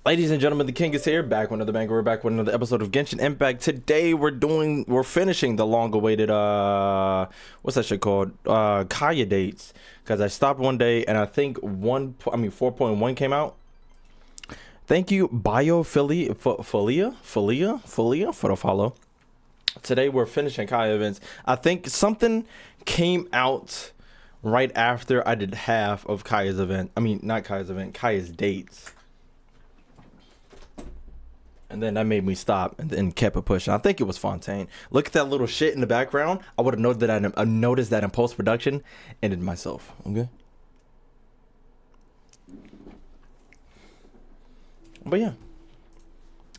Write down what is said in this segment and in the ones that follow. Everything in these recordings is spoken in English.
Ladies and gentlemen, the king is here, back with another banger. We're back with another episode of Genshin Impact. Today we're finishing the long-awaited what's that shit called? Kaeya dates. Because I stopped one day and I think 4.1 came out. Thank you, Biophilia for the follow. Today we're finishing Kaeya events. I think something came out right after I did half of Kaeya's event. I mean, not Kaeya's event, Kaeya's dates. And then that made me stop and then kept it pushing. I think it was Fontaine. Look at that little shit in the background. I would have noticed that in post-production and it myself. Okay. But yeah.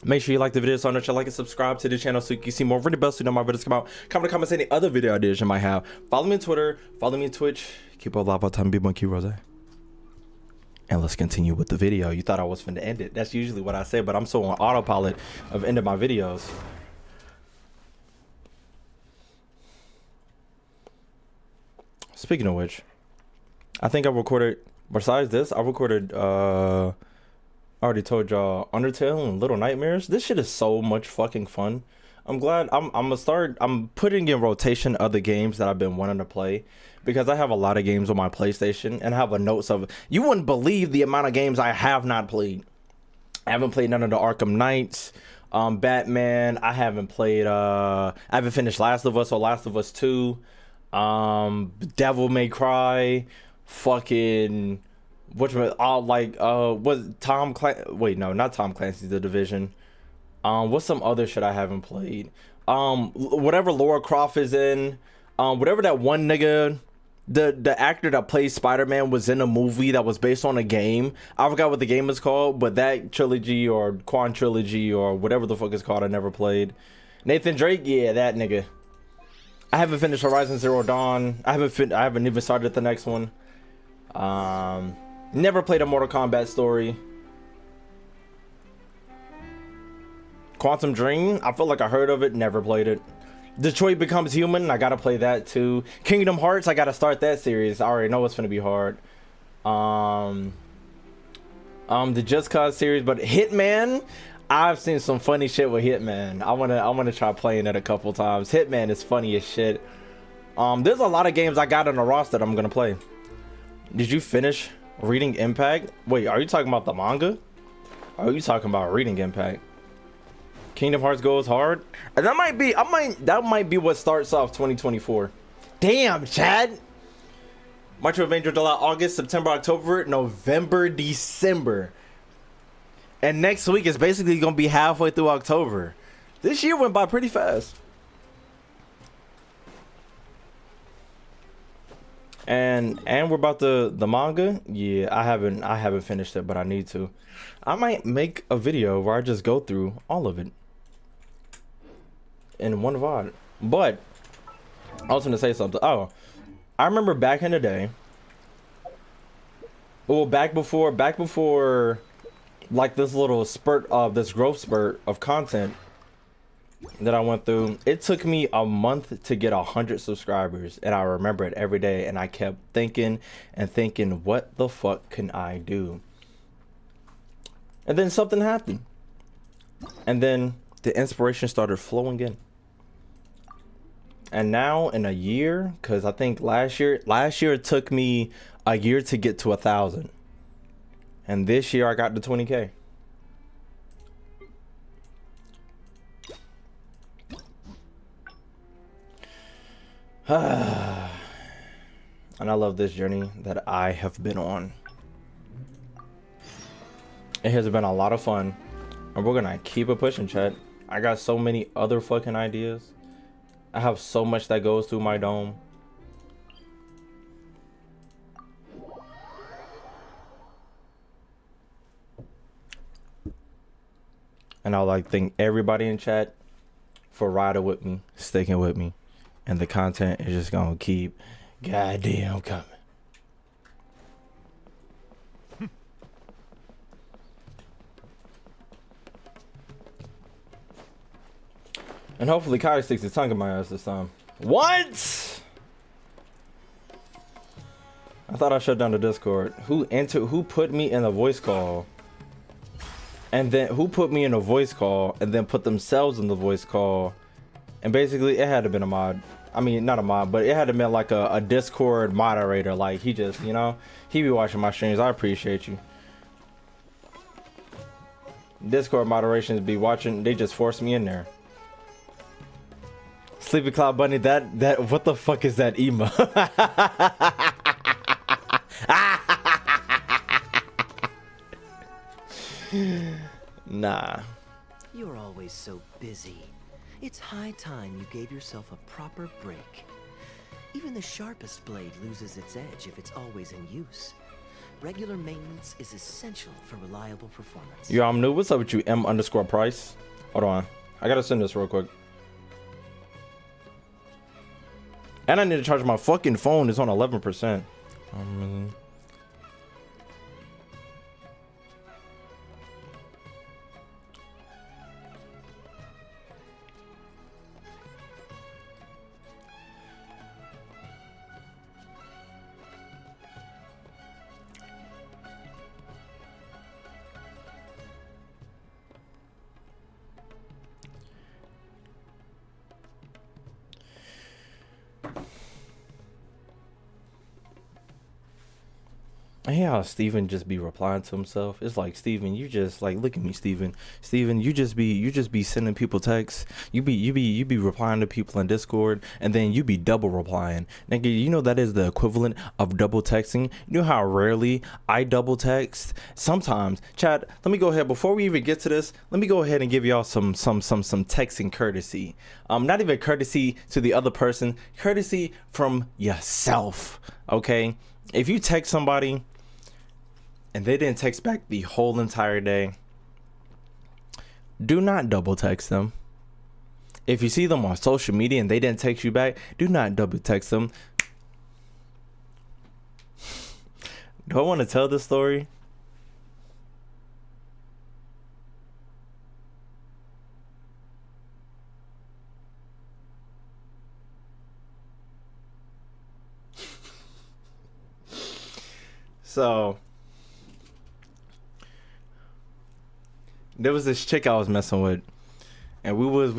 Make sure you like the video, so I know you like and subscribe to the channel so you can see more. Ring the bell so you know my videos come out. Comment in the comments any other video ideas you might have. Follow me on Twitter. Follow me on Twitch. Keep up live all the time. Be one KingRosé. And let's continue with the video. You thought I was finna end it. That's usually what I say, but I'm so on autopilot of ending my videos. Speaking of which, I think I recorded, besides this, I recorded, I already told y'all, Undertale and Little Nightmares. This shit is so much fucking fun. I'm glad I'm putting in rotation other games that I've been wanting to play, because I have a lot of games on my PlayStation and I have a notes of, you wouldn't believe the amount of games I have not played. I haven't played none of the Arkham Knights, Batman. I haven't played I haven't finished Last of Us or Last of Us 2, Devil May Cry, fucking was Tom Clancy, wait, no, not Tom Clancy's The Division. What's some other shit I haven't played? Whatever Lara Croft is in, whatever that one nigga, the actor that plays Spider-Man was in a movie that was based on a game. I forgot what the game is called, but that trilogy or Quan trilogy or whatever the fuck it's called, I never played. Nathan Drake, yeah, that nigga. I haven't finished Horizon Zero Dawn. I haven't even started the next one. Never played a Mortal Kombat story. Quantum Dream, I feel like I heard of it, never played it. Detroit Becomes Human, I gotta play that too. Kingdom Hearts, I gotta start that series. I already know it's gonna be hard. The Just Cause series, but Hitman, I've seen some funny shit with Hitman. I wanna try playing it a couple times. Hitman is funny as shit. There's a lot of games I got on the roster that I'm gonna play. Did you finish reading Impact? Wait, are you talking about the manga? Or are you talking about reading Impact? Kingdom Hearts goes hard. And that might be what starts off 2024. Damn, Chad. March of Avenger, July, August, September, October, November, December. And next week is basically gonna be halfway through October. This year went by pretty fast. And we're about the manga. Yeah, I haven't finished it, but I need to. I might make a video where I just go through all of it in one VOD. But I was gonna say something. Oh, I remember back in the day. Well, back before like this little spurt of this growth spurt of content that I went through, it took me a month to get 100 subscribers, and I remember it every day, and I kept thinking and thinking, what the fuck can I do? And then something happened, and then the inspiration started flowing in. And now in a year, because I think last year it took me a year to get to 1,000, and this year I got to 20K. And I love this journey that I have been on. It has been a lot of fun, and we're gonna keep it pushing, chat. I got so many other fucking ideas. I have so much that goes through my dome. And I would like to thank everybody in chat for riding with me, sticking with me, and the content is just gonna keep goddamn coming. And hopefully Kaeya sticks his tongue in my ass this time. What? I thought I shut down the Discord. Who put me in a voice call? and then who put me in a voice call and then put themselves in the voice call, and basically it had to been a mod. I mean, not a mod, but it had to been like a Discord moderator. Like he just, you know, he be watching my streams. I appreciate you. Discord moderations be watching. They just forced me in there. Sleepy Cloud Bunny. That what the fuck is that emo? Nah. You're always so busy. It's high time you gave yourself a proper break. Even the sharpest blade loses its edge if it's always in use. Regular maintenance is essential for reliable performance. Yo, I'm new. What's up with you, M_Price? Hold on. I gotta send this real quick. And I need to charge my fucking phone. It's on 11%. I hear how Steven just be replying to himself. It's like, Steven, you just like, look at me, Steven. Steven, you just be sending people texts. You be replying to people on Discord, and then you be double replying. Nigga, you know that is the equivalent of double texting. You know how rarely I double text? Sometimes. Chat, let me go ahead before we even get to this. Let me go ahead and give y'all some texting courtesy. Not even courtesy to the other person, courtesy from yourself. Okay? If you text somebody and they didn't text back the whole entire day, do not double text them. If you see them on social media and they didn't text you back, do not double text them. Do I want to tell this story? So there was this chick I was messing with, and let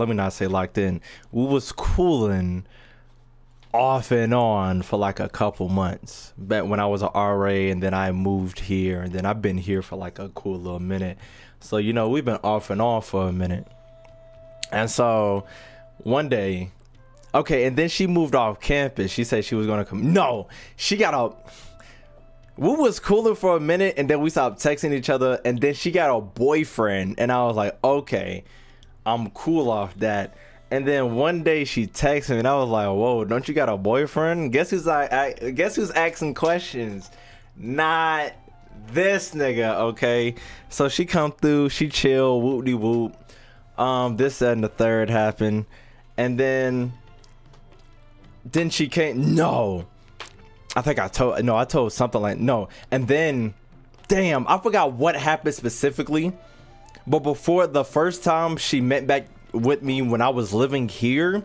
me not say locked in. We was cooling off and on for like a couple months back when I was an RA, and then I moved here, and then I've been here for like a cool little minute. So, you know, we've been off and on for a minute. And so one day, okay, and then she moved off campus. She said she was gonna come. No, she got up. We was cooler for a minute, and then we stopped texting each other, and then she got a boyfriend, and I was like, okay, I'm cool off that. And then one day she texted me, and I was like, whoa, don't you got a boyfriend? Guess who's asking questions? Not this nigga, okay? So she come through, she chill, whoop-de-whoop. This, that, and the third happened, and then she came. No, I think I told something like no. And then, damn, I forgot what happened specifically. But before the first time she met back with me when I was living here,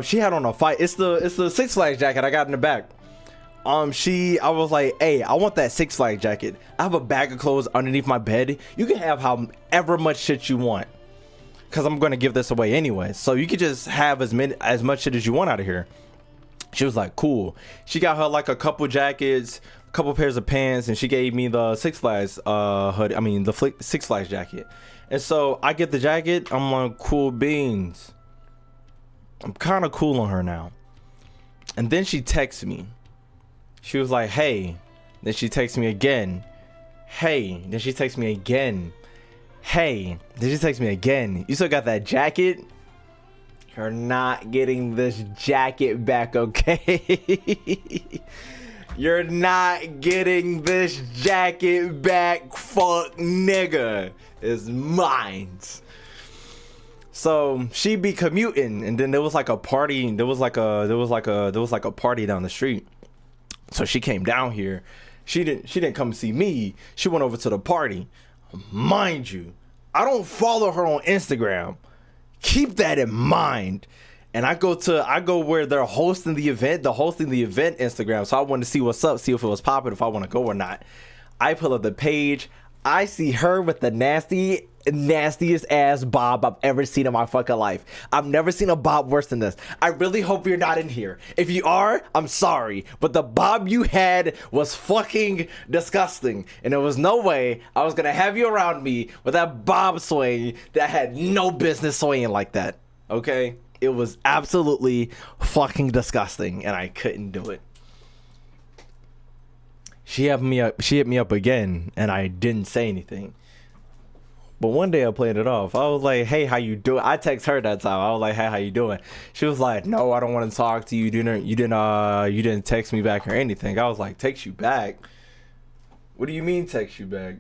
she had on a fight. It's the Six Flags jacket I got in the back. I was like, hey, I want that Six Flags jacket. I have a bag of clothes underneath my bed. You can have however much shit you want, because I'm gonna give this away anyway, so you could just have as much shit as you want out of here. She was like, cool. She got her like a couple jackets, a couple pairs of pants, and she gave me the Six Flags hoodie. I mean the Six Flags jacket. And so I get the jacket. I'm like, cool beans. I'm kind of cool on her now. And then she texts me. She was like, hey. Then she texts me again. Hey. Then she texts me again. Hey. Then she texts me again. You still got that jacket? You're not getting this jacket back, okay? You're not getting this jacket back, fuck nigga. It's mine. So she be commuting, and then there was like a party. There was like a party down the street. So she came down here. She didn't come see me. She went over to the party. Mind you, I don't follow her on Instagram. Keep that in mind. And I go where they're hosting the event, Instagram. So I wanted to see what's up, see if it was popping, if I want to go or not. I pull up the page. I see her with the nastiest ass bob I've ever seen in my fucking life. I've never seen a bob worse than this. I really hope you're not in here. If you are, I'm sorry. But the bob you had was fucking disgusting. And there was no way I was gonna have you around me with that bob swing that had no business swinging like that. Okay? It was absolutely fucking disgusting. And I couldn't do it. She hit me up again, and I didn't say anything. But one day I played it off. I was like, "Hey, how you doing?" I text her that time. I was like, "Hey, how you doing?" She was like, "No, I don't want to talk to you. You didn't text me back or anything." I was like, "Text you back? What do you mean text you back?"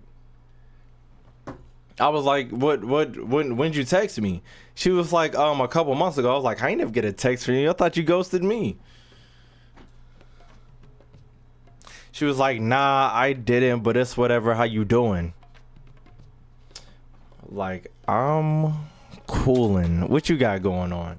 I was like, when'd you text me?" She was like, a couple months ago. I was like, "I ain't never get a text from you. I thought you ghosted me." She was like, "Nah, I didn't, but it's whatever. How you doing?" Like, I'm coolin'. What you got going on?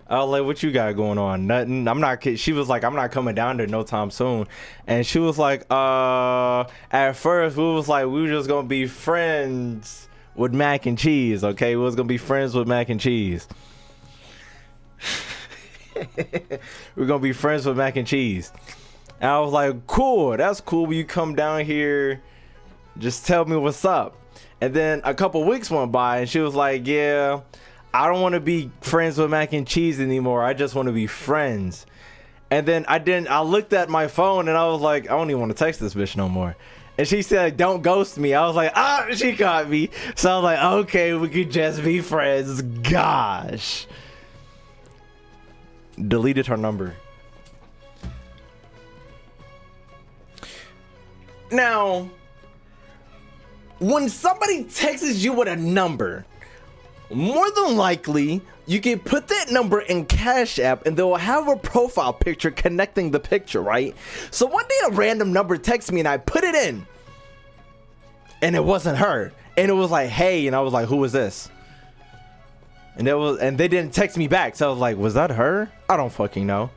I was like, "What you got going on?" Nothing. I'm not kidding. She was like, "I'm not coming down there no time soon." And she was like, at first we was like, we were just gonna be friends with mac and cheese, okay? We was gonna be friends with mac and cheese. We're gonna be friends with mac and cheese. And I was like, "Cool, that's cool. When you come down here, just tell me what's up." And then a couple weeks went by, and she was like, "Yeah, I don't want to be friends with mac and cheese anymore. I just want to be friends." And then I looked at my phone, and I was like, "I don't even want to text this bitch no more." And she said, "Don't ghost me." I was like, she caught me. So I was like, "Okay, we could just be friends." Gosh. Deleted her number. Now, when somebody texts you with a number, more than likely, you can put that number in Cash App and they'll have a profile picture connecting the picture, right? So one day a random number texted me and I put it in. And it wasn't her. And it was like, "Hey," and I was like, "Who is this?" And they didn't text me back. So I was like, "Was that her? I don't fucking know."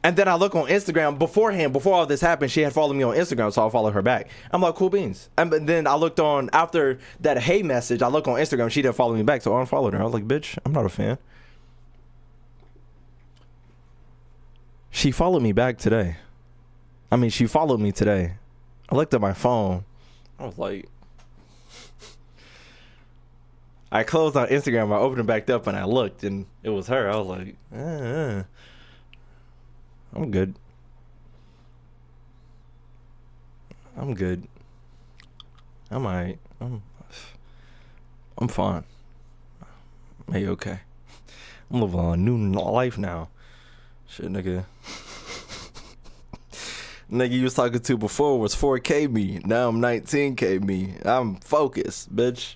And then I look on Instagram beforehand, before all this happened, she had followed me on Instagram, so I'll follow her back. I'm like, "Cool beans." And then I looked on, after that "hey" message, I look on Instagram, she didn't follow me back, so I unfollowed her. I was like, "Bitch, I'm not a fan." She followed me back today. She followed me today. I looked at my phone. I was like, I closed on Instagram, I opened it back up, and I looked, and it was her. I was like, I'm good. I'm good. I'm alright. I'm fine. Hey, okay. I'm living a new life now. Shit, nigga. Nigga you was talking to before was 4K me. Now I'm 19K me. I'm focused, bitch.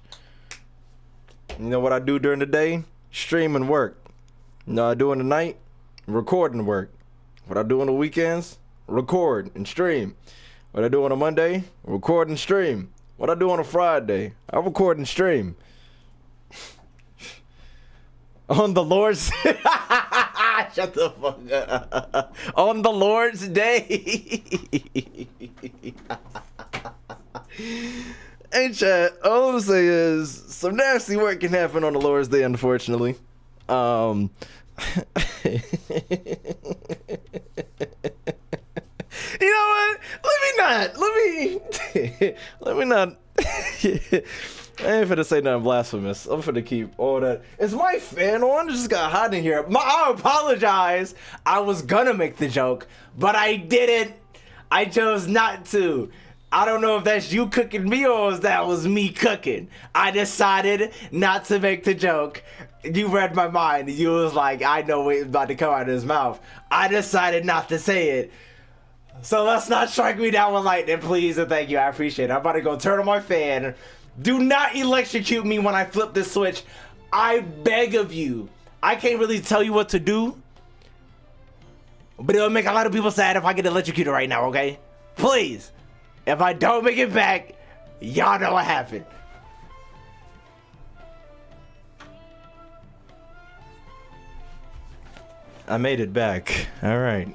You know what I do during the day? Stream and work. You know what I do in the night? Record and work. What I do on the weekends? Record and stream. What I do on a Monday? Record and stream. What I do on a Friday? I record and stream. On the Lord's shut the fuck up. On the Lord's day. Hey chat, all I'm saying is some nasty work can happen on the Lord's day, unfortunately. You know what? Let me not. I ain't finna say nothing blasphemous. I'm finna keep all that. Is my fan on? It just got hot in here. I apologize. I was gonna make the joke, but I didn't. I chose not to. I don't know if that's you cooking me or if that was me cooking. I decided not to make the joke. You read my mind. You was like, I know what's about to come out of his mouth. I decided not to say it. So let's not strike me down with lightning, please, and thank you. I appreciate it. I'm about to go turn on my fan. Do not electrocute me when I flip this switch. I beg of you. I can't really tell you what to do, but it'll make a lot of people sad if I get electrocuted right now, okay? Please. If I don't make it back, y'all know what happened. I made it back. All right.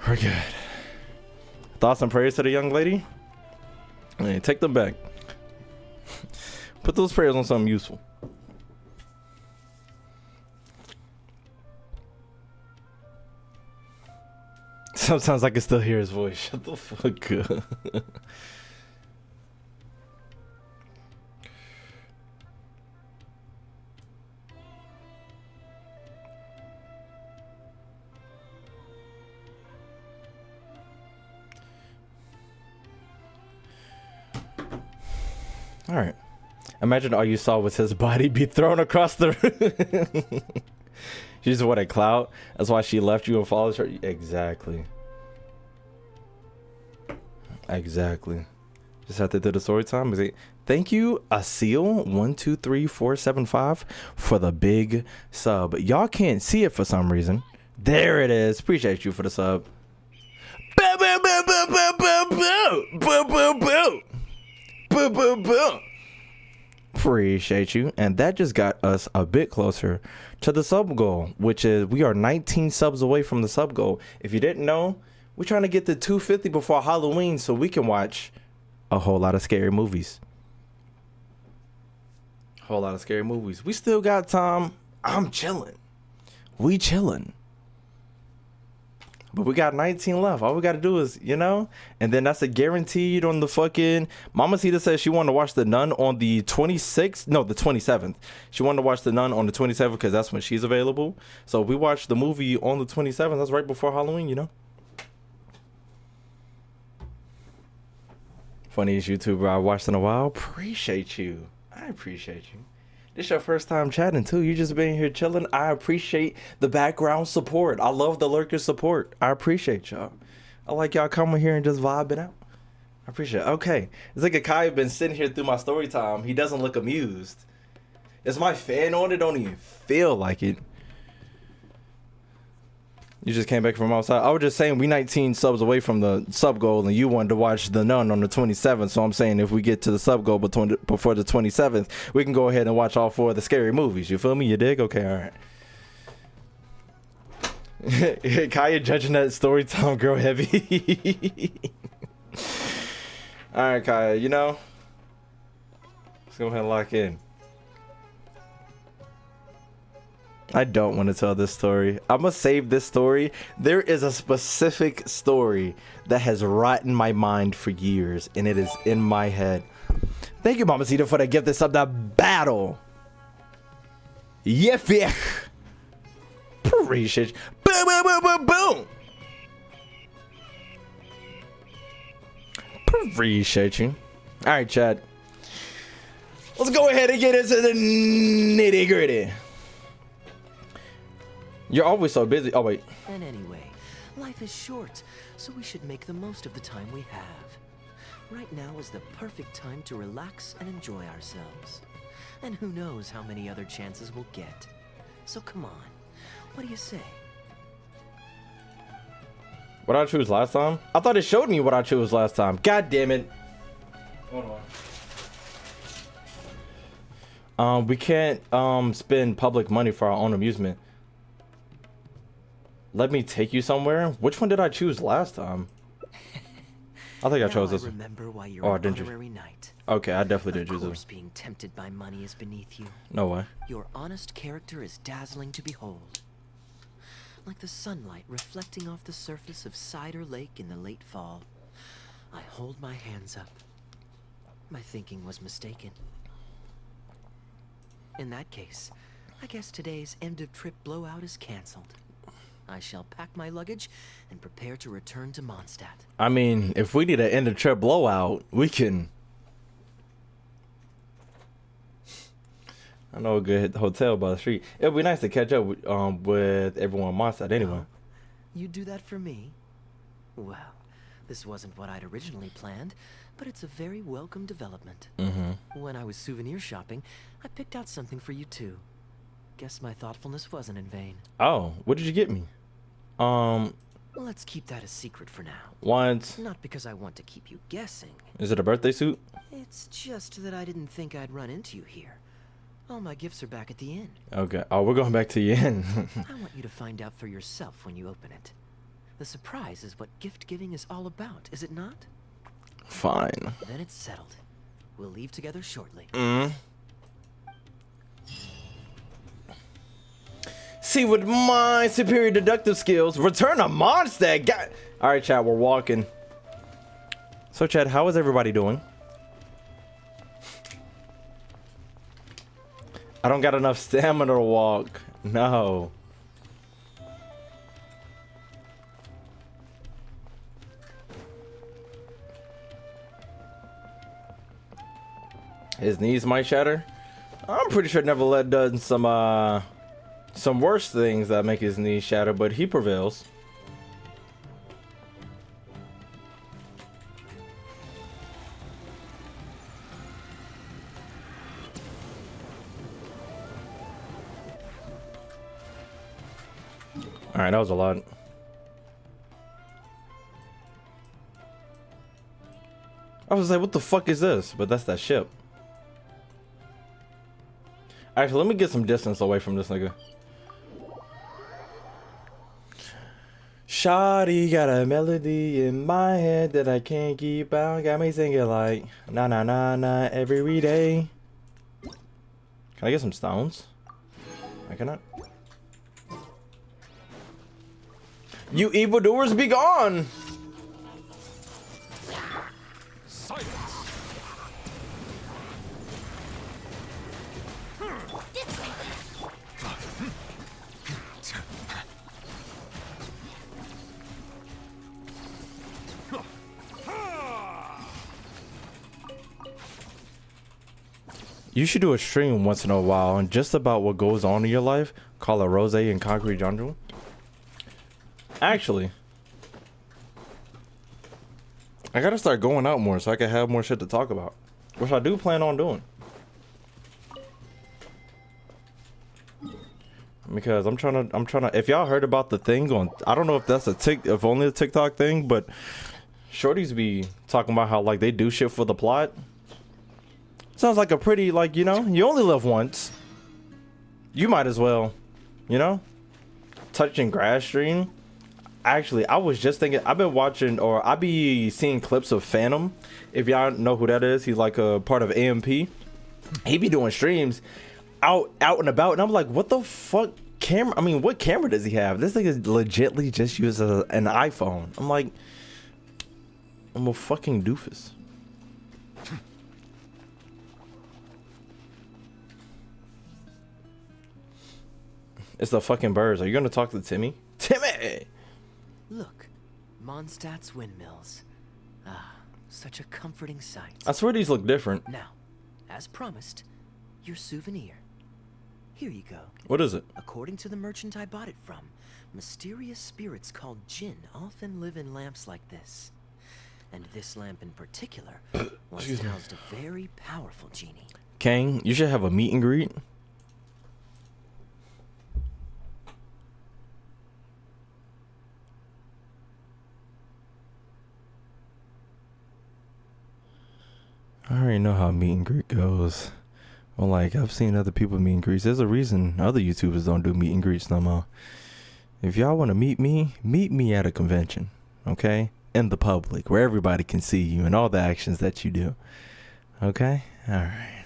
We're good. Thoughts and prayers to the young lady? Hey, take them back. Put those prayers on something useful. Sometimes I can still hear his voice. Shut the fuck up. All right. Imagine all you saw was his body be thrown across the room. She's what, a clout? That's why she left you and followed her? Exactly. Exactly. Just have to do the story time. Thank you, Asil123475 for the big sub. Y'all can't see it for some reason. There it is. Appreciate you for the sub. Boo, boo, boo, boo, boo, boo, boo. Boo, boo, boo. Boo, boo, boo. Appreciate you. And that just got us a bit closer to the sub goal, which is we are 19 subs away from the sub goal. If you didn't know, we're trying to get to 250 before Halloween so we can watch a whole lot of scary movies. Whole lot of scary movies. We still got time. I'm chilling. We chilling. But we got 19 left. All we got to do is, you know, and then that's a guaranteed on the fucking. Mama Cita says she wanted to watch The Nun on the 26th. No, the 27th. She wanted to watch The Nun on the 27th because that's when she's available. So we watched the movie on the 27th. That's right before Halloween, you know. Funniest YouTuber I watched in a while. Appreciate you. I appreciate you. This your first time chatting too. You just been here chilling. I appreciate the background support. I love the lurker support. I appreciate y'all. I like y'all coming here and just vibing out. I appreciate it. Okay. It's like a Kaeya been sitting here through my story time. He doesn't look amused. Is my fan on it? Don't even feel like it. You just came back from outside. I was just saying we 19 subs away from the sub goal, and you wanted to watch The Nun on the 27th. So I'm saying if we get to the sub goal before the 27th, we can go ahead and watch all 4 of the scary movies. You feel me? You dig? Okay, all right. Kaeya judging that story time girl heavy. All right, Kaeya, you know, let's go ahead and lock in. I don't want to tell this story. I'm going to save this story. There is a specific story that has rotten my mind for years, and it is in my head. Thank you, Mama Cita, for the gift. This up the battle. Yeah, appreciate you. Boom, boom, boom, boom, boom. Appreciate you. All right, Chad. Let's go ahead and get into the nitty gritty. You're always so busy. Oh, wait. And anyway, life is short, so we should make the most of the time we have. Right now is the perfect time to relax and enjoy ourselves. And who knows how many other chances we'll get. So come on, what do you say? What I choose last time? I thought it showed me what I chose last time. God damn it. Hold on. We can't spend public money for our own amusement. Let me take you somewhere. Which one did I choose last time? I think I chose this one. Remember why you're an honorary knight. Okay, I definitely did choose this. Of course, being tempted by money is beneath you. No way. Your honest character is dazzling to behold. Like the sunlight reflecting off the surface of Cider Lake in the late fall. I hold my hands up. My thinking was mistaken. In that case, I guess today's end-of-trip blowout is cancelled. I shall pack my luggage and prepare to return to Mondstadt. I mean, if we need an end-of-trip blowout, we can... I know a good hotel by the street. It would be nice to catch up with everyone on Mondstadt anyway. Oh, you'd do that for me? Well, this wasn't what I'd originally planned, but it's a very welcome development. When I was souvenir shopping, I picked out something for you too. Guess my thoughtfulness wasn't in vain. Oh, what did you get me? Well, let's keep that a secret for now. Once. Not because I want to keep you guessing. Is it a birthday suit? It's just that I didn't think I'd run into you here. All my gifts are back at the inn. Okay. Oh, we're going back to the inn. I want you to find out for yourself when you open it. The surprise is what gift giving is all about, is it not? Fine. Then it's settled. We'll leave together shortly. See, with my superior deductive skills, return a Mondstadt. All right, chat, we're walking. So, chat, how is everybody doing? I don't got enough stamina to walk. No. His knees might shatter. I'm pretty sure Neverlet done some worse things that make his knees shatter, but he prevails. All right, that was a lot. I was like, what the fuck is this? But that's that ship. Actually, let me get some distance away from this nigga. Shawty got a melody in my head that I can't keep out. Got me singing like na na na na every day. Can I get some stones? I cannot. You evildoers, be gone! You should do a stream once in a while on just about what goes on in your life. Call it Rosé and Concrete Jungle. Actually, I gotta start going out more so I can have more shit to talk about, which I do plan on doing. Because I'm trying to. If y'all heard about the thing on, I don't know if that's if only a TikTok thing, but shorties be talking about how like they do shit for the plot. Sounds like a pretty, like, you know, you only live once. You might as well, you know, touching grass stream. Actually, I was just thinking, I've been watching, or I be seeing clips of Phantom. If y'all know who that is, he's like a part of AMP. He be doing streams out and about, and I'm like, what the fuck camera? I mean, what camera does he have? This thing is legitly just use an iPhone. I'm like, I'm a fucking doofus. It's the fucking birds. Are you gonna talk to Timmy? Timmy! Look, Mondstadt's windmills. Ah, such a comforting sight. I swear these look different. Now, as promised, your souvenir. Here you go. What is it? According to the merchant I bought it from, mysterious spirits called Jinn often live in lamps like this. And this lamp in particular once housed a very powerful genie. Kang, you should have a meet and greet. I already know how meet and greet goes. Well, like, I've seen other people meet and greets. There's a reason other YouTubers don't do meet and greets no more. If y'all want to meet me at a convention, okay? In the public, where everybody can see you and all the actions that you do. Okay? Alright.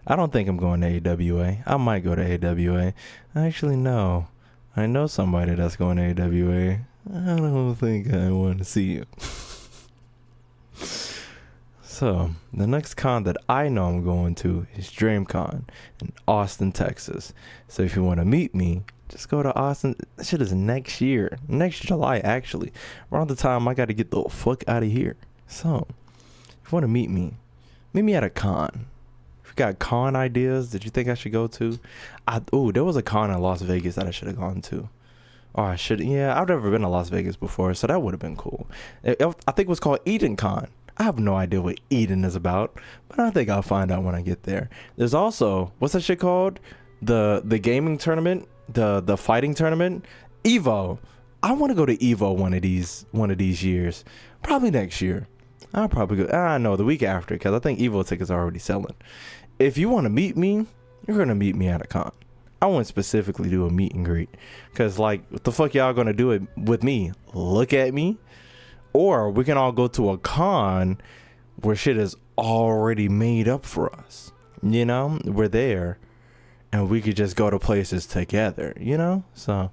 I don't think I'm going to AWA. I might go to AWA. Actually, no. I know somebody that's going to AWA. I don't think I want to see you. So, the next con that I know I'm going to is DreamCon in Austin, Texas. So if you want to meet me, just go to Austin. That shit is next year. Next July, actually. Around the time I got to get the fuck out of here. So, if you want to meet me at a con. If you got con ideas that you think I should go to. There was a con in Las Vegas that I should have gone to. Oh, I should. Yeah, I've never been to Las Vegas before, so that would have been cool. I think it was called Eden Con. I have no idea what Eden is about, but I think I'll find out when I get there. There's also, what's that shit called? The gaming tournament, the fighting tournament, Evo. I want to go to Evo one of these years. Probably next year. I'll probably go. No, the week after, because I think Evo tickets are already selling. If you want to meet me, you're gonna meet me at a con. I wouldn't specifically do a meet and greet, because like, what the fuck y'all gonna do it with me? Look at me? Or we can all go to a con where shit is already made up for us. You know, we're there and we could just go to places together, you know? So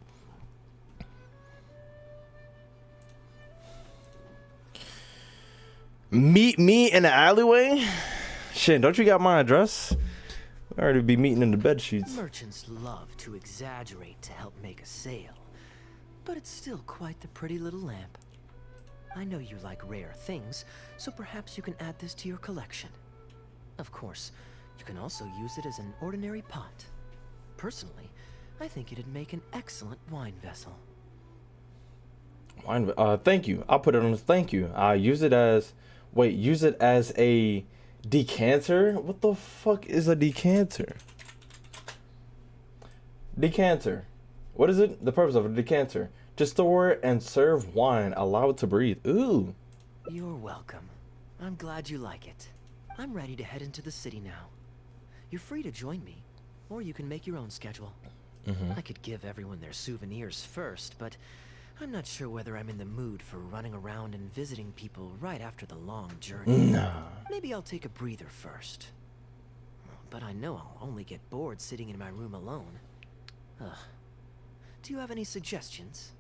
meet me in the alleyway? Shit, don't you got my address? We already be meeting in the bed sheets. Merchants love to exaggerate to help make a sale, but it's still quite the pretty little lamp. I know you like rare things, so perhaps you can add this to your collection. Of course, you can also use it as an ordinary pot. Personally, I think it'd make an excellent wine vessel. Thank you. I'll put it on. Thank you. Use it as. Wait, use it as a decanter? What the fuck is a decanter? Decanter. What is it? The purpose of a decanter. To store and serve wine. Allow it to breathe. Ooh. You're welcome. I'm glad you like it. I'm ready to head into the city now. You're free to join me, or you can make your own schedule. I could give everyone their souvenirs first, but I'm not sure whether I'm in the mood for running around and visiting people right after the long journey. Nah. Maybe I'll take a breather first. But I know I'll only get bored sitting in my room alone. Ugh. Do you have any suggestions?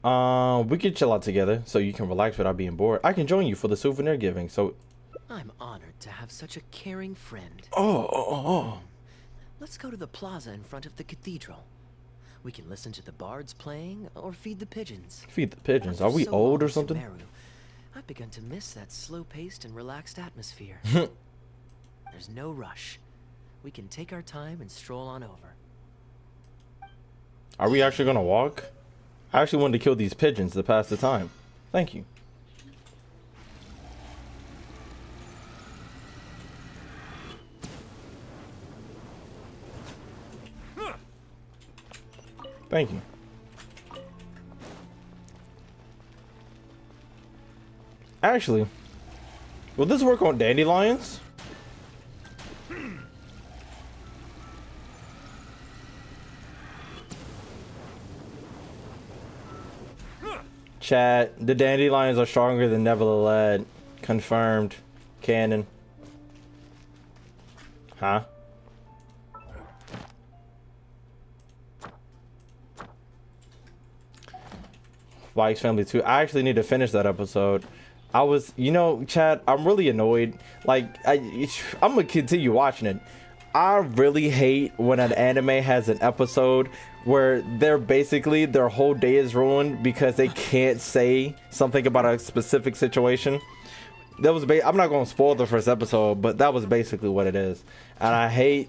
We could chill out together so you can relax without being bored. I can join you for the souvenir giving, so... I'm honored to have such a caring friend. Oh. Let's go to the plaza in front of the cathedral. We can listen to the bards playing or feed the pigeons. Feed the pigeons. Are After we so old long or in something? Sumeru, I've begun to miss that slow-paced and relaxed atmosphere. There's no rush. We can take our time and stroll on over. Are we actually gonna walk? I actually wanted to kill these pigeons to pass the time. Thank you. Thank you. Actually, will this work on dandelions? Chat, the dandelions are stronger than Neverland. Confirmed. Canon. Huh? Spike's Family 2. I actually need to finish that episode. I was, you know, chat, I'm really annoyed. Like, I'm gonna continue watching it. I really hate when an anime has an episode where they're basically, their whole day is ruined because they can't say something about a specific situation. That was I'm not gonna spoil the first episode, but that was basically what it is. And I hate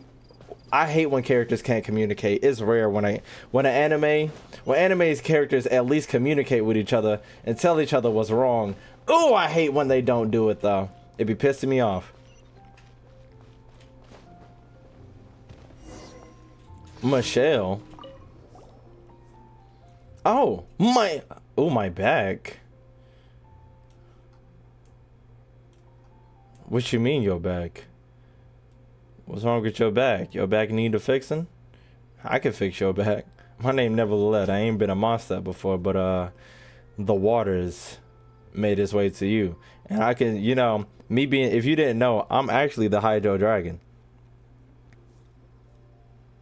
when characters can't communicate. It's rare when anime's characters at least communicate with each other and tell each other what's wrong. Oh, I hate when they don't do it though. It be pissing me off. Michelle. Oh, my back. What you mean your back? What's wrong with your back? Your back need a fixing? I can fix your back. My name Neverland. I ain't been a monster before, but the waters made its way to you. And I can, you know, me being, if you didn't know, I'm actually the Hydro Dragon.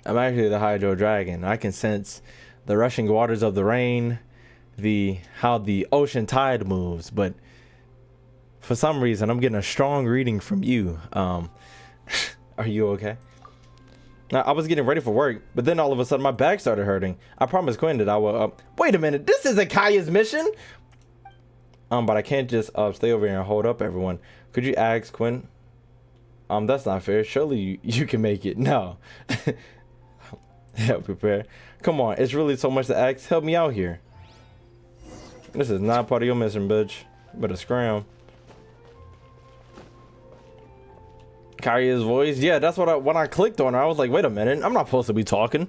I can sense the rushing waters of the rain, how the ocean tide moves, but for some reason I'm getting a strong reading from you. Are you okay? Now, I was getting ready for work, but then all of a sudden my back started hurting. I promised Quinn that I will wait a minute, this isn't Kaya's mission. But I can't just stay over here and hold up everyone. Could you ask Quinn? That's not fair. Surely you can make it. No. Help prepare. Come on, it's really so much to ask. Help me out here. This is not part of your mission, bitch. You better scram. Kaeya's voice. Yeah, that's what when I clicked on her, I was like, wait a minute, I'm not supposed to be talking.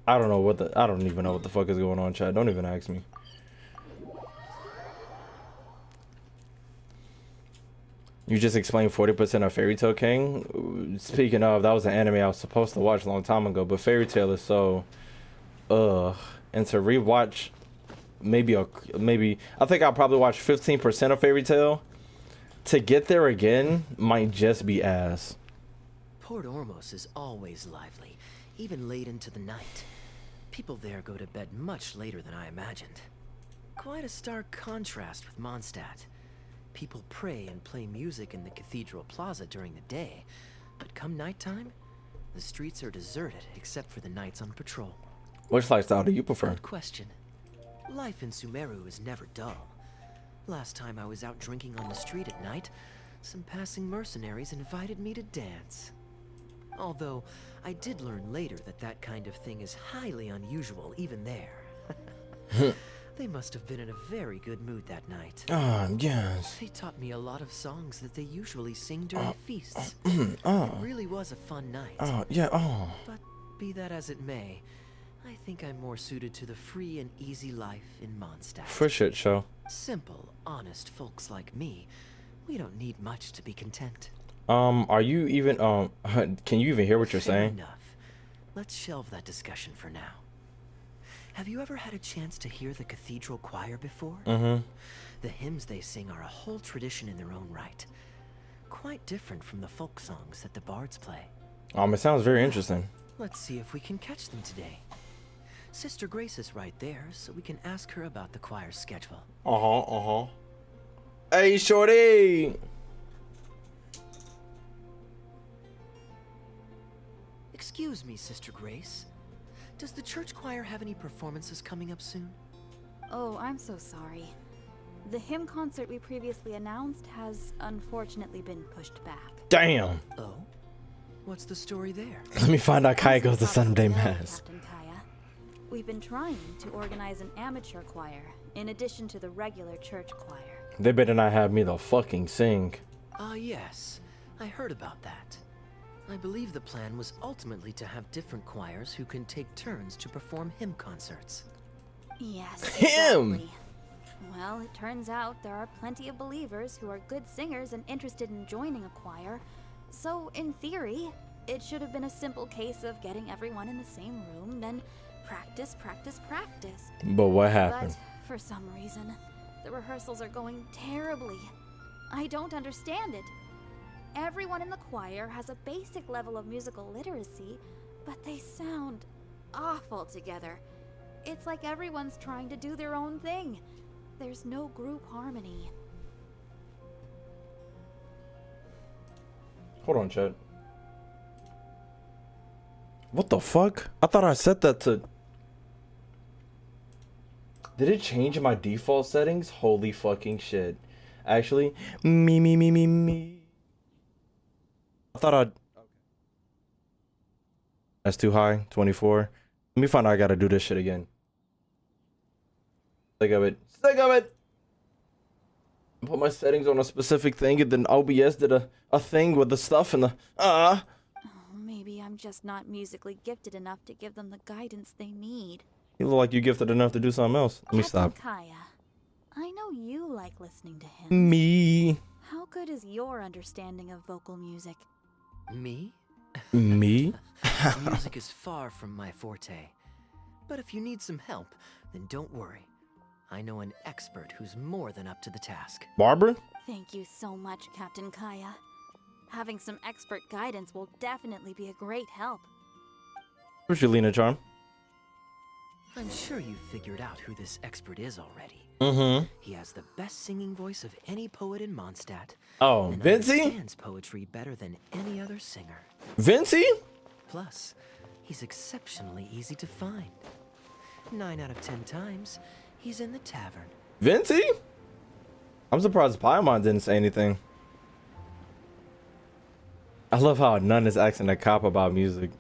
I don't even know what the fuck is going on, chat. Don't even ask me. You just explained 40% of Fairy Tail King. Speaking of, that was an anime I was supposed to watch a long time ago, but Fairy Tail is so and to rewatch maybe I think I'll probably watch 15% of Fairy Tail. To get there again might just be ass. Port Ormos is always lively, even late into the night. People there go to bed much later than I imagined. Quite a stark contrast with Mondstadt. People pray and play music in the Cathedral Plaza during the day, but come nighttime, the streets are deserted except for the knights on patrol. Which lifestyle do you prefer? Good question. Life in Sumeru is never dull. Last time I was out drinking on the street at night, some passing mercenaries invited me to dance. Although, I did learn later that that kind of thing is highly unusual even there. They must have been in a very good mood that night. Yes. They taught me a lot of songs that they usually sing during feasts. It really was a fun night. But be that as it may, I think I'm more suited to the free and easy life in Mondstadt. For shit show. Simple, honest folks like me, we don't need much to be content. Are you even can you even hear what you're Fair saying? enough. Let's shelve that discussion for now. Have you ever had a chance to hear the cathedral choir before? The hymns they sing are a whole tradition in their own right. Quite different from the folk songs that the bards play. It sounds very interesting. Let's see if we can catch them today. Sister Grace is right there, so we can ask her about the choir's schedule. Hey, shorty! Excuse me, Sister Grace. Does the church choir have any performances coming up soon? Oh, I'm so sorry. The hymn concert we previously announced has unfortunately been pushed back. Damn! Oh? What's the story there? Let me find out Kaeya goes to Sunday Captain Mass. Kaeya. We've been trying to organize an amateur choir, in addition to the regular church choir. They better not have me the fucking sing. Yes. I heard about that. I believe the plan was ultimately to have different choirs who can take turns to perform hymn concerts. Yes, Hymn! exactly. Well, it turns out there are plenty of believers who are good singers and interested in joining a choir. So, in theory, it should have been a simple case of getting everyone in the same room, then practice, practice, practice. But what happened? But, for some reason, the rehearsals are going terribly. I don't understand it. Everyone in the choir has a basic level of musical literacy, but they sound awful together. It's like everyone's trying to do their own thing. There's no group harmony. Hold on, Chad. What the fuck? I thought I set that to... Did it change my default settings? Holy fucking shit. Actually, me. I thought I'd... That's too high, 24. Let me find out I gotta do this shit again. Sick of it. Put my settings on a specific thing and then OBS did a thing with the stuff and the... Oh, maybe I'm just not musically gifted enough to give them the guidance they need. You look like you gifted enough to do something else. Let me stop. Kaeya, I know you like listening to him. Me. How good is your understanding of vocal music? Me? Me? Music is far from my forte. But if you need some help, then don't worry. I know an expert who's more than up to the task. Barbara? Thank you so much, Captain Kaeya. Having some expert guidance will definitely be a great help. Where's your Lena Charm? I'm sure you've figured out who this expert is already. He has the best singing voice of any poet in Mondstadt. Oh, and Vincey? understands poetry better than any other singer. Vincey? Plus, he's exceptionally easy to find. 9 out of 10 times, he's in the tavern. Vincey? I'm surprised Paimon didn't say anything. I love how none is asking a cop about music.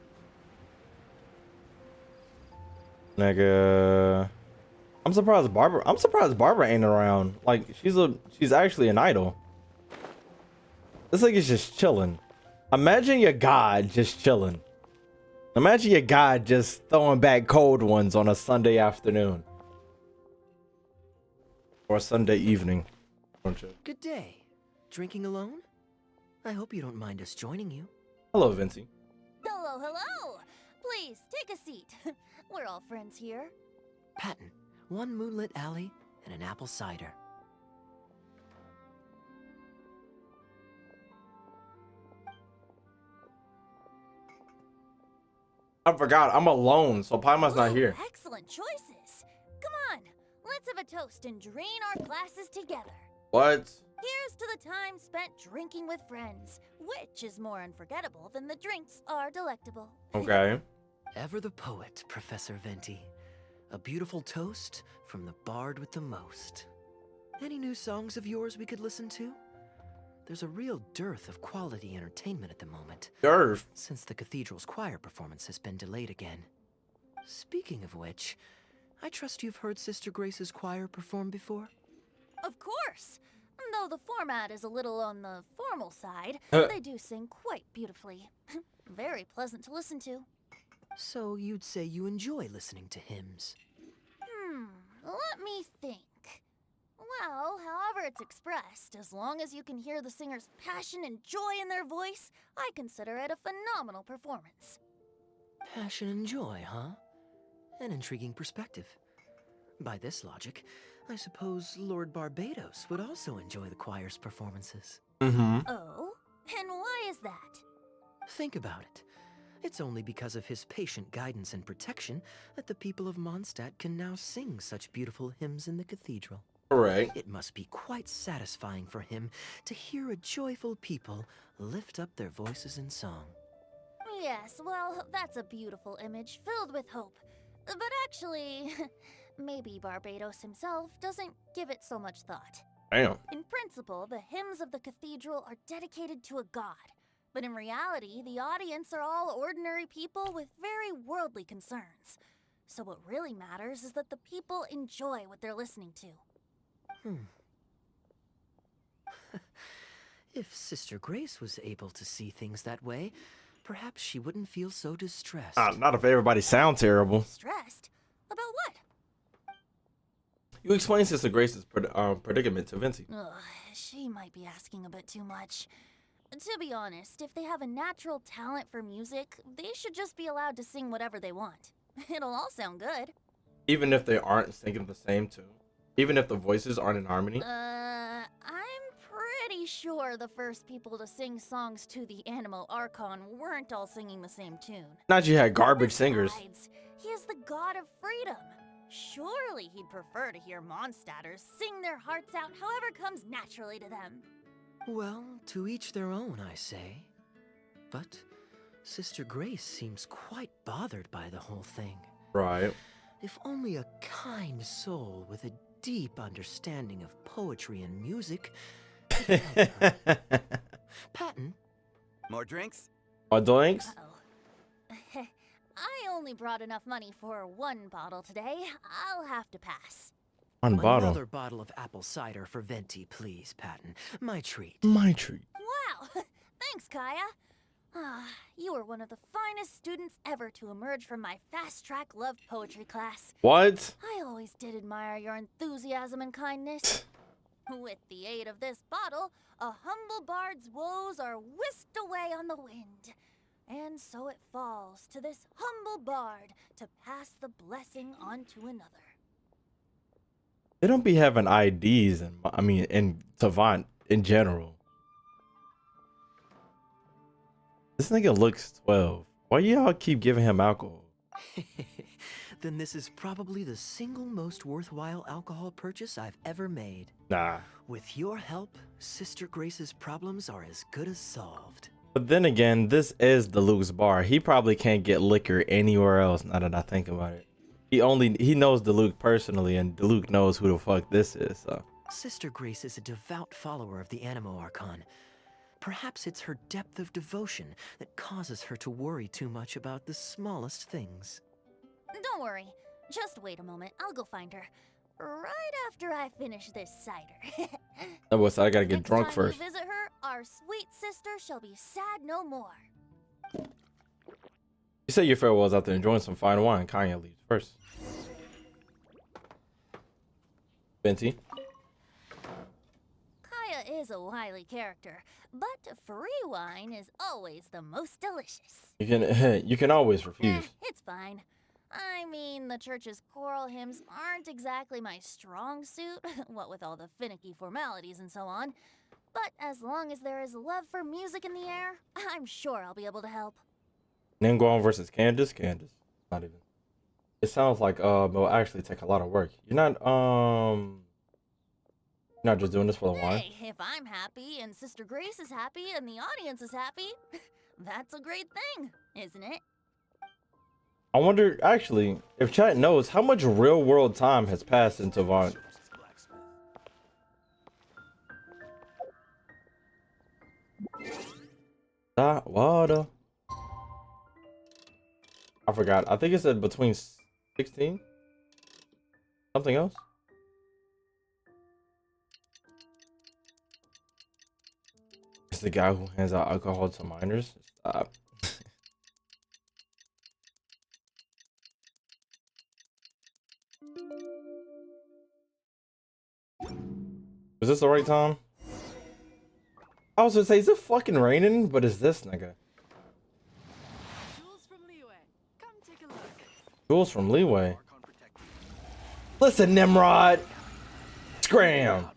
Nigga. I'm surprised Barbara ain't around. Like, she's actually an idol. This nigga's just chilling. Imagine your god just chilling. Imagine your god just throwing back cold ones on a Sunday afternoon. Or a Sunday evening. Good day. Drinking alone? I hope you don't mind us joining you. Hello, Vincey. Hello, hello! Please, take a seat. We're all friends here. Patton, one moonlit alley and an apple cider. I forgot. I'm alone, so Paima's not here. Excellent choices. Come on, let's have a toast and drain our glasses together. What? Here's to the time spent drinking with friends, which is more unforgettable than the drinks are delectable. Okay. Ever the poet, Professor Venti. A beautiful toast from the bard with the most. Any new songs of yours we could listen to? There's a real dearth of quality entertainment at the moment. Dearth? Since the cathedral's choir performance has been delayed again. Speaking of which, I trust you've heard Sister Grace's choir perform before? Of course! Though the format is a little on the formal side, they do sing quite beautifully. Very pleasant to listen to. So you'd say you enjoy listening to hymns? Let me think. Well, however it's expressed, as long as you can hear the singer's passion and joy in their voice, I consider it a phenomenal performance. Passion and joy, huh? An intriguing perspective. By this logic, I suppose Lord Barbados would also enjoy the choir's performances. Mm-hmm. Oh? And why is that? Think about it. It's only because of his patient guidance and protection that the people of Mondstadt can now sing such beautiful hymns in the cathedral. Correct. It must be quite satisfying for him to hear a joyful people lift up their voices in song. Yes, well, that's a beautiful image filled with hope. But actually, maybe Barbados himself doesn't give it so much thought. Damn. In principle, the hymns of the cathedral are dedicated to a god. But in reality, the audience are all ordinary people with very worldly concerns. So what really matters is that the people enjoy what they're listening to. If Sister Grace was able to see things that way, perhaps she wouldn't feel so distressed. Not if everybody sounds terrible. Stressed? About what? You explain Sister Grace's predicament to Vincey. Ugh, she might be asking a bit too much. To be honest, if they have a natural talent for music, they should just be allowed to sing whatever they want. It'll all sound good. Even if they aren't singing the same tune? Even if the voices aren't in harmony? I'm pretty sure the first people to sing songs to the Animo Archon weren't all singing the same tune. Not you had garbage singers. Besides, he is the god of freedom. Surely he'd prefer to hear Mondstadters sing their hearts out however comes naturally to them. Well, to each their own, I say. But Sister Grace seems quite bothered by the whole thing. Right. If only a kind soul with a deep understanding of poetry and music could help her. Patton? More drinks? Or drinks? Uh-oh. I only brought enough money for one bottle today. I'll have to pass. One bottle. Another bottle of apple cider for Venti, please, Patton. My treat. My treat. Wow! Thanks, Kaeya. You were one of the finest students ever to emerge from my fast-track love poetry class. What? I always did admire your enthusiasm and kindness. With the aid of this bottle, a humble bard's woes are whisked away on the wind. And so it falls to this humble bard to pass the blessing on to another. They don't be having IDs, in Savant in general. This nigga looks 12. Why y'all keep giving him alcohol? Then this is probably the single most worthwhile alcohol purchase I've ever made. Nah. With your help, Sister Grace's problems are as good as solved. But then again, this is Deluxe's bar. He probably can't get liquor anywhere else, now that I think about it. He knows Deluxe personally, and Deluxe knows who the fuck this is, so. Sister Grace is a devout follower of the Animo Archon. Perhaps it's her depth of devotion that causes her to worry too much about the smallest things. Don't worry. Just wait a moment. I'll go find her. Right after I finish this cider. That was, I gotta get Next drunk time first. you visit her, our sweet sister shall be sad no more. You say your farewells out there enjoying some fine wine. Kaeya leaves first. Venti. Kaeya is a wily character, but free wine is always the most delicious. You can always refuse. It's fine. I mean, the church's choral hymns aren't exactly my strong suit, what with all the finicky formalities and so on. But as long as there is love for music in the air, I'm sure I'll be able to help. Ningguang versus Candace. Not even. It sounds like it'll actually take a lot of work. You're not just doing this for the wine. Hey, if I'm happy and Sister Grace is happy and the audience is happy, that's a great thing, isn't it? I wonder, actually, if chat knows how much real world time has passed in Savant. That water. I forgot. I think it said between 16. Something else. It's the guy who hands out alcohol to minors. Stop. Is this the right time? I was gonna say, is it fucking raining? But is this nigga? Jules from Leeway. Come take a look. Jules from Leeway. Listen, Nimrod. Scram.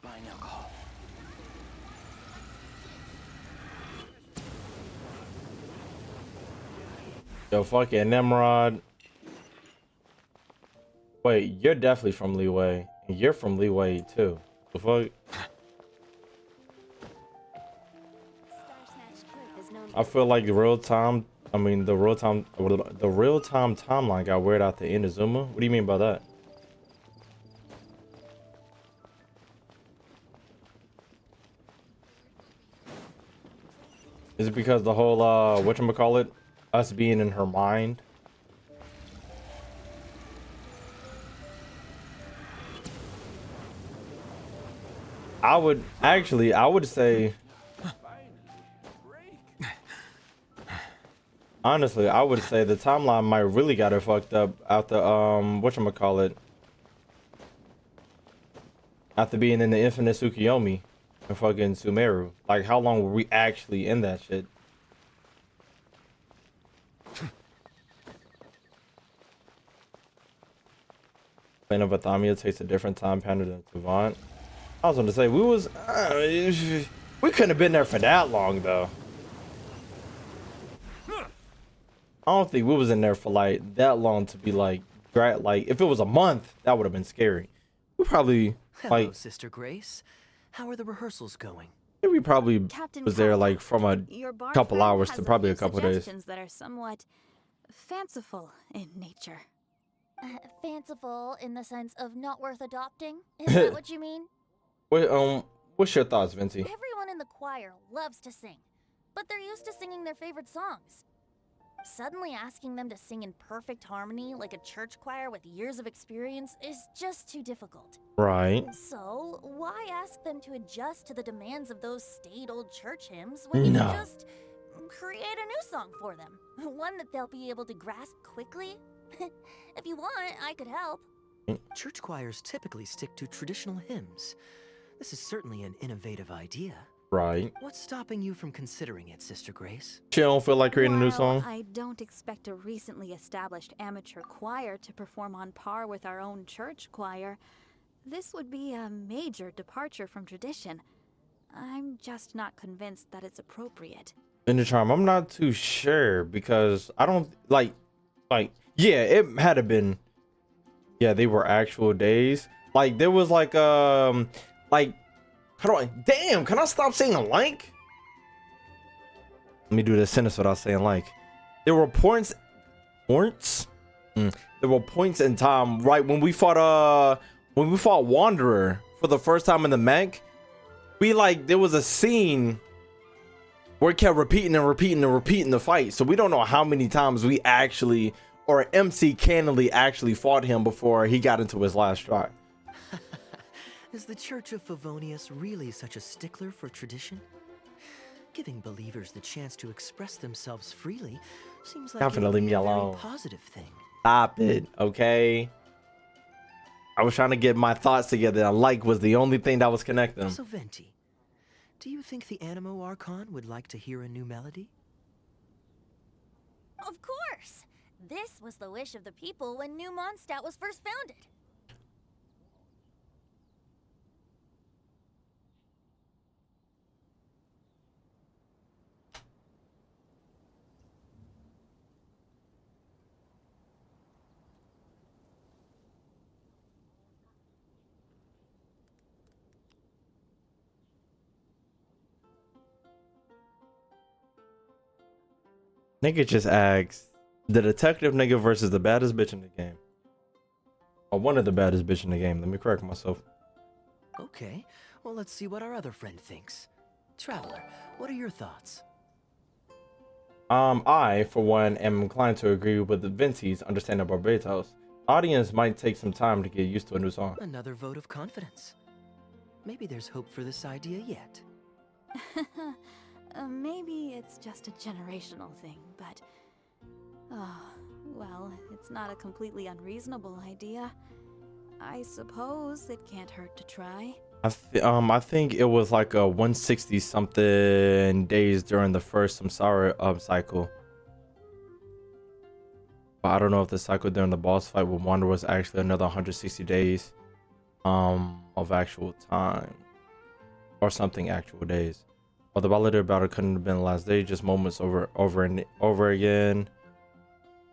Yo, fucking Nimrod. Wait, you're definitely from Leeway. And you're from Leeway too. The fuck? I feel like the real time timeline got weird out the Inazuma. What do you mean by that? Is it because the whole whatchamacallit, us being in her mind? I would say, honestly, I would say the timeline might really got her fucked up after whatchamacallit, after being in the infinite Tsukiyomi and fucking Sumeru. Like, how long were we actually in that shit? Plane of Athamia takes a different time pattern than Savant. I was going to say, we couldn't have been there for that long, though. I don't think we was in there for, like, that long to be, like, if it was a month, that would have been scary. We probably, Hello, Sister Grace. How are the rehearsals going? we probably Captain was there, Kayea, like, from a your bar couple friend hours has to probably a few couple days. suggestions that are somewhat fanciful in nature. Fanciful in the sense of not worth adopting? Is that what you mean? Wait, what's your thoughts, Venti? Everyone in the choir loves to sing, but they're used to singing their favorite songs. Suddenly asking them to sing in perfect harmony like a church choir with years of experience is just too difficult. Right. So, why ask them to adjust to the demands of those staid old church hymns when you can just create a new song for them? One that they'll be able to grasp quickly? If you want, I could help. Church choirs typically stick to traditional hymns. This is certainly an innovative idea. Right. What's stopping you from considering it, Sister Grace? She don't feel like creating a new While song? I don't expect a recently established amateur choir to perform on par with our own church choir. This would be a major departure from tradition. I'm just not convinced that it's appropriate. In the charm, I'm not too sure because I don't like yeah, it had to been, yeah, they were actual days. Like there was like how do I, damn, can I stop saying like? Let me do this sentence without saying like. There were points there were points in time, right, when we fought Wanderer for the first time in the mech. There was a scene where it kept repeating the fight. So we don't know how many times we actually, or MC cannonly actually fought him before he got into his last try. Is the Church of Favonius really such a stickler for tradition? Giving believers the chance to express themselves freely seems like Definitely it would me be a very alone. positive thing. Stop it, okay? I was trying to get my thoughts together. Like was the only thing that was connecting them. So Venti, do you think the Animo Archon would like to hear a new melody? Of course! This was the wish of the people when New Mondstadt was first founded. Nigga just asks, the detective nigga versus the baddest bitch in the game. Or one of the baddest bitch in the game. Let me correct myself. Okay, well, let's see what our other friend thinks. Traveler, what are your thoughts? I, for one, am inclined to agree with the Vinci's understanding of Barbatos. Audience might take some time to get used to a new song. Another vote of confidence. Maybe there's hope for this idea yet. Maybe it's just a generational thing, but... Oh, well, it's not a completely unreasonable idea. I suppose it can't hurt to try. I think it was like a 160 something days during the first Samsara cycle. But I don't know if the cycle during the boss fight with Wander was actually another 160 days of actual time. Or something actual days. Or the Balladar battle couldn't have been the last day, just moments over and over again.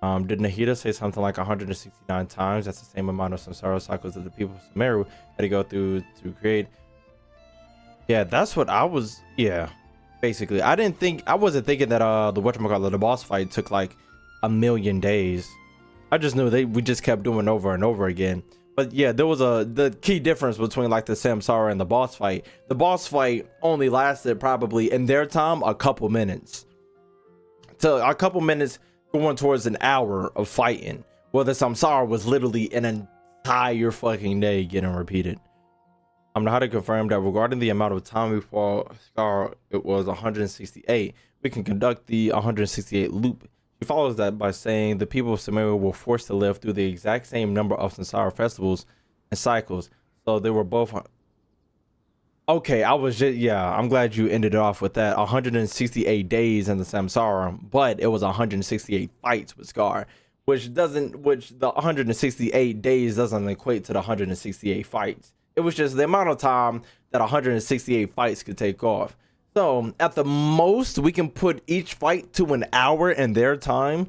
Did Nahida say something like 169 times? That's the same amount of Samsara cycles that the people of Sumeru had to go through to create. Yeah, that's what I was. Yeah, basically, I wasn't thinking that the boss fight took like 1,000,000 days. I just knew we just kept doing over and over again. But yeah, there was the key difference between like the Samsara and the boss fight. The boss fight only lasted probably in their time a couple minutes. So a couple minutes going towards an hour of fighting. Well, the Samsara was literally an entire fucking day getting repeated. I'm not how to confirm that regarding the amount of time before Scar, it was 168. We can conduct the 168 loop. He follows that by saying the people of Sumeru were forced to live through the exact same number of Samsara festivals and cycles. So they were both. Okay, I'm glad you ended it off with that. 168 days in the Samsara, but it was 168 fights with Scar, which the 168 days doesn't equate to the 168 fights. It was just the amount of time that 168 fights could take off. So at the most, we can put each fight to an hour in their time,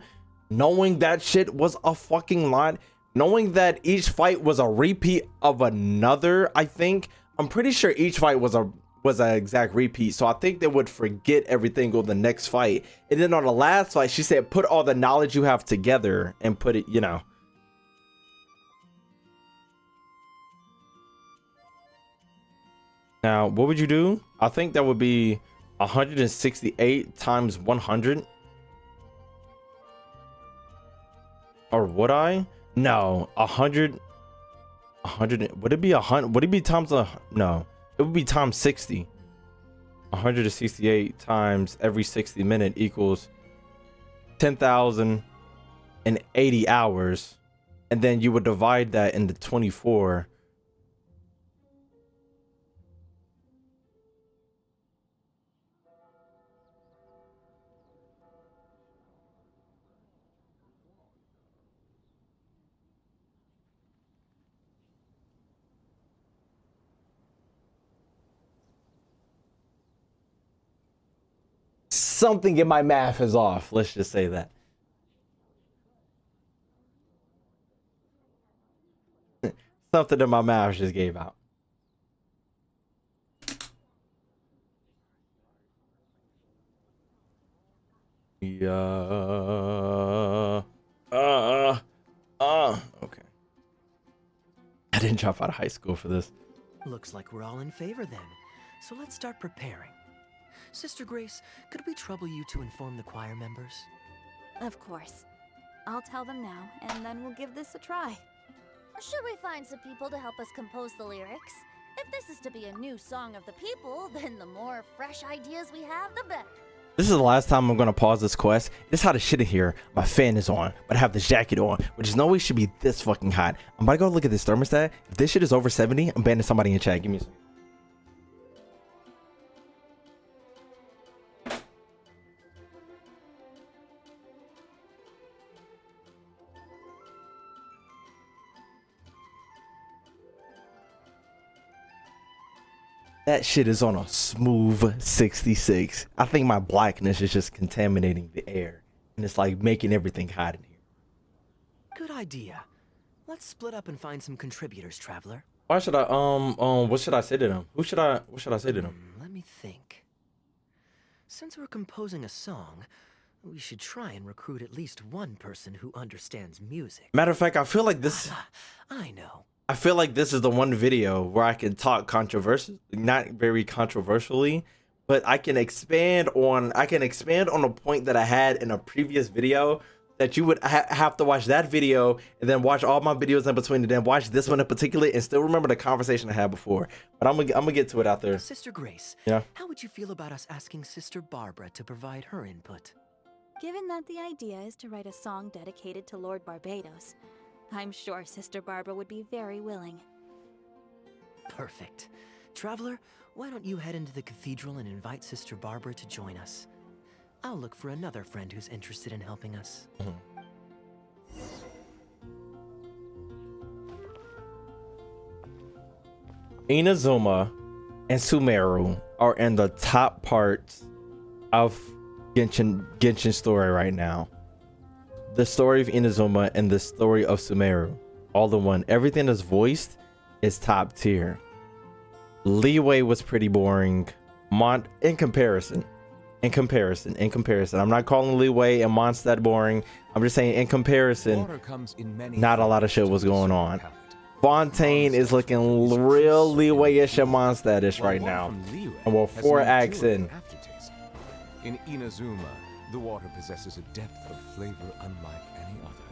knowing that shit was a fucking lot, knowing that each fight was a repeat of another. I'm pretty sure each fight was an exact repeat. So I think they would forget everything on the next fight. And then on the last fight, she said, put all the knowledge you have together and put it, Now, what would you do? I think that would be 168 times 100. Or would I? No, 100. Would it be 100? Would it be times no, it would be times 60. 168 times every 60 minute equals 10,080 hours. And then you would divide that into 24. Something in my math is off. Let's just say that. Something in my math just gave out. Yeah. Okay. I didn't drop out of high school for this. Looks like we're all in favor then. So let's start preparing. Sister Grace, could we trouble you to inform the choir members? Of course. I'll tell them now, and then we'll give this a try. Should we find some people to help us compose the lyrics? If this is to be a new song of the people, then the more fresh ideas we have, the better. This is the last time I'm gonna pause this quest. This is how the shit in here. My fan is on, but I have this jacket on, which is no way should be this fucking hot. I'm about to go look at this thermostat. If this shit is over 70, I'm banning somebody in chat. Give me a second. That shit is on a smooth 66. I think my blackness is just contaminating the air. And it's like making everything hot in here. Good idea. Let's split up and find some contributors, Traveler. Why should I, what should I say to them? What should I say to them? Let me think. Since we're composing a song, we should try and recruit at least one person who understands music. Matter of fact, I feel like this... I know. I feel like this is the one video where I can talk controversial, not very controversially, but I can expand on a point that I had in a previous video that you would have to watch that video and then watch all my videos in between and then watch this one in particular and still remember the conversation I had before. But I'm gonna get to it out there. Sister Grace, yeah. How would you feel about us asking Sister Barbara to provide her input? Given that the idea is to write a song dedicated to Lord Barbados, I'm sure Sister Barbara would be very willing. Perfect. Traveler, why don't you head into the cathedral and invite Sister Barbara to join us? I'll look for another friend who's interested in helping us. Inazuma and Sumeru are in the top parts of Genshin story right now. The story of Inazuma and the story of Sumeru, all in one. Everything that's voiced is top tier. Leeway was pretty boring. In comparison. I'm not calling Leeway and Mondstadt boring. I'm just saying in comparison, not a lot of shit was going on. Fontaine is looking real Leeway-ish and Mondstadt-ish right now. And we're 4 acts in. In Inazuma, the water possesses a depth of flavor unlike any other.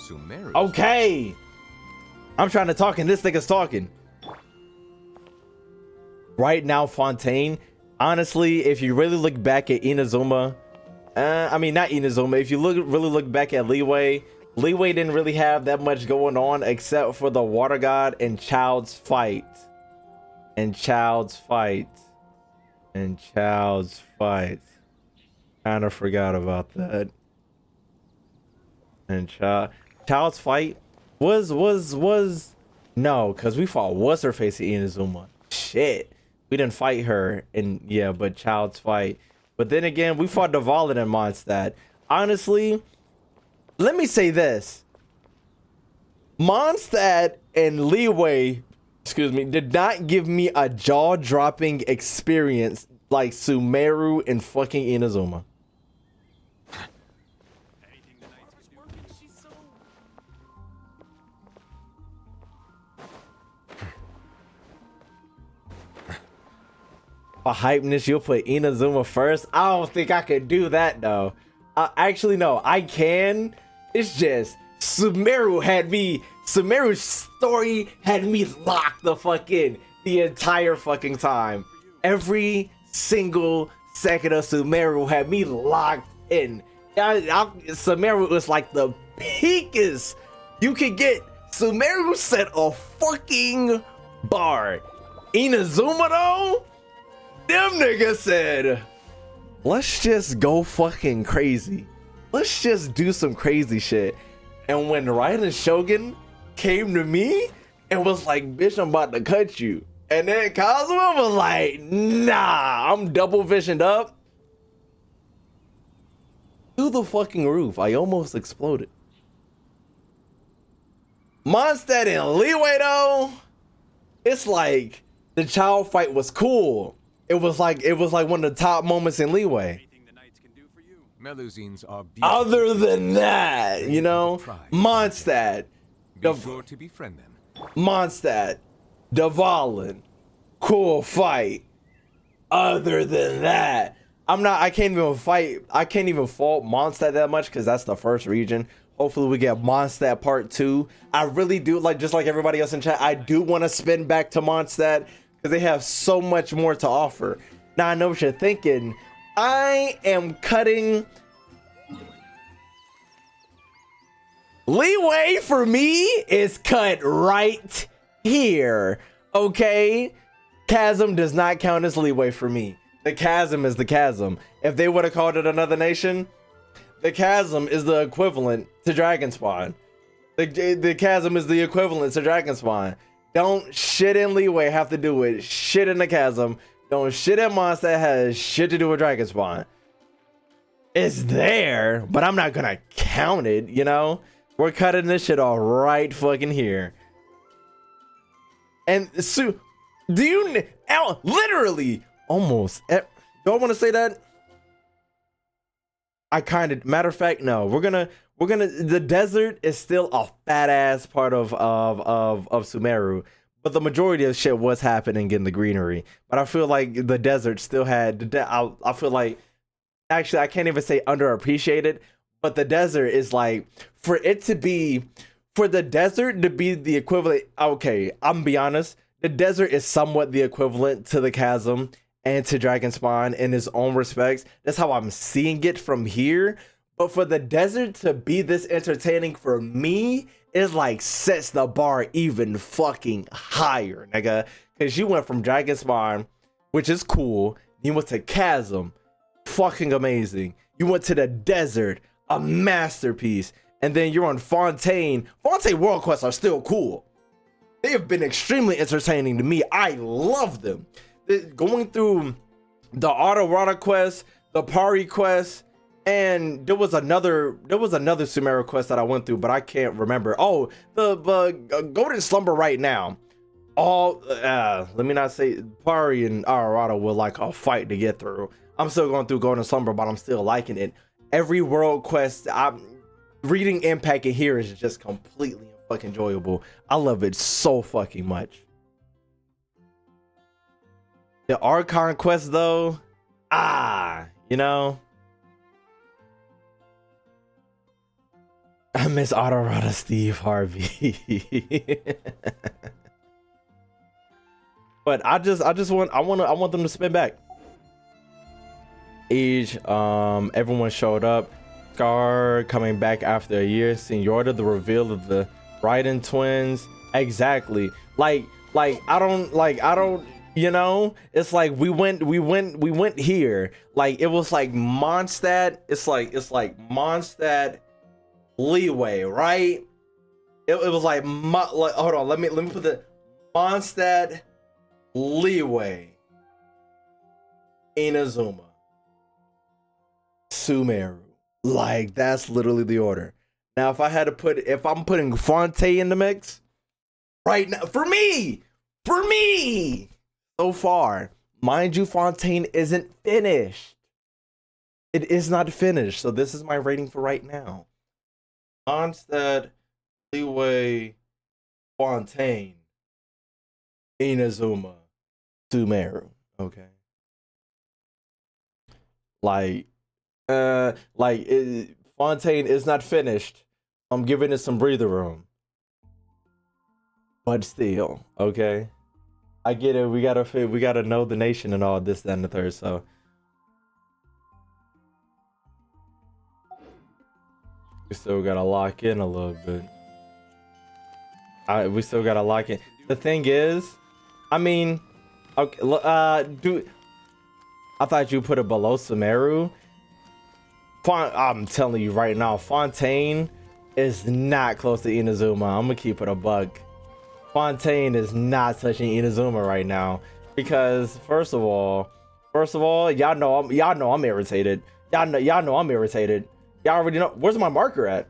Sumeru. Okay! I'm trying to talk and this nigga's talking. Right now, Fontaine, honestly, if you really look back at Inazuma, I mean, not Inazuma, if you really look back at Leeway didn't really have that much going on except for the Water God and Child's fight. Kind of forgot about that. And Child's fight was no, because we fought what's her face at Inazuma. Shit, we didn't fight her, and yeah, but Child's fight. But then again, we fought Dvalin and Mondstadt. Honestly, let me say this: Mondstadt and Leeway, did not give me a jaw-dropping experience like Sumeru and fucking Inazuma. For hypeness, you'll put Inazuma first. I don't think I could do that though. Actually, no, I can. It's just Sumeru's story had me locked the fuck in the entire fucking time. Every single second of Sumeru had me locked in. Sumeru was like the peakest you could get. Sumeru set a fucking bar. Inazuma though, them niggas said, let's just go fucking crazy. Let's just do some crazy shit. And when Raiden Shogun came to me and was like, bitch, I'm about to cut you. And then Kazuma was like, nah, I'm double visioned up. Through the fucking roof. I almost exploded. Mondstadt and Leeway though, it's like the child fight was cool. It was like one of the top moments in Leeway. Melusines are other than that, you know, Mondstadt, be sure to befriend them. Mondstadt, Dvalin, cool fight. Other than that, I can't even fault Mondstadt that much because that's the first region. Hopefully we get Mondstadt part 2. I really do, like, just like everybody else in chat, I do want to spin back to Mondstadt because they have so much more to offer. Now I know what you're thinking. I am cutting Leeway for me is cut right here. Okay, Chasm does not count as Leeway for me. The Chasm is the Chasm. If they would have called it another nation, the Chasm is the equivalent to Dragon Spawn. The Chasm is the equivalent to Dragon Spawn. Don't shit in Leeway have to do with shit in the chasm. Don't shit in Mondstadt has shit to do with Dragon Spawn. It's there, but I'm not gonna count it, you know? We're cutting this shit all right fucking here. And so, do you literally almost, do I want to say that? I kind of, matter of fact, no, we're gonna, the desert is still a fat ass part of Sumeru, but the majority of shit was happening in the greenery. But I feel like the desert still had, I feel like, actually, I can't even say underappreciated, but the desert is like, for the desert to be the equivalent, okay, I'm gonna be honest, the desert is somewhat the equivalent to the chasm and to Dragon Spawn in its own respects. That's how I'm seeing it from here. But for the desert to be this entertaining for me, is like sets the bar even fucking higher, nigga. Because you went from Dragon Spawn, which is cool, you went to chasm, fucking amazing. You went to the desert, a masterpiece. And then you're on Fontaine. Fontaine World Quests are still cool. They have been extremely entertaining to me. I love them. Going through the Autorata quest, the Pari quest, and there was another Sumeru quest that I went through, but I can't remember. Oh, the Golden Slumber right now. All let me not say Pari and Autorata were like a fight to get through. I'm still going through Golden Slumber, but I'm still liking it. Every world quest, reading Impact in here is just completely fucking enjoyable. I love it so fucking much. The Archon quest though, you know, I miss Autorata Steve Harvey. But I want them to spin back. Everyone showed up. Scar coming back after a year. Senorita, the reveal of the Raiden twins. Exactly. Like I don't, you know, it's like we went here. Like it was like Mondstadt. It's like Mondstadt, Leeway, right? It was like hold on, let me put the Mondstadt, Leeway, Inazuma, Sumeru. Like that's literally the order. Now if I'm putting Fontaine in the mix right now, for me so far, mind you, Fontaine isn't finished. It is not finished, so this is my rating for right now. Mondstadt, Leeway, Fontaine, Inazuma, Sumeru. Okay. Fontaine is not finished. I'm giving it some breather room. But still, okay. I get it. We gotta know the nation and all this, that, and the third. So we still gotta lock in a little bit. We still gotta lock in. The thing is, I mean, okay, I thought you put it below Sumeru. I'm telling you right now, Fontaine is not close to Inazuma. I'm gonna keep it a buck. Fontaine is not touching Inazuma right now because first of all, y'all know I'm irritated. Y'all know I'm irritated. Y'all already know. Where's my marker at?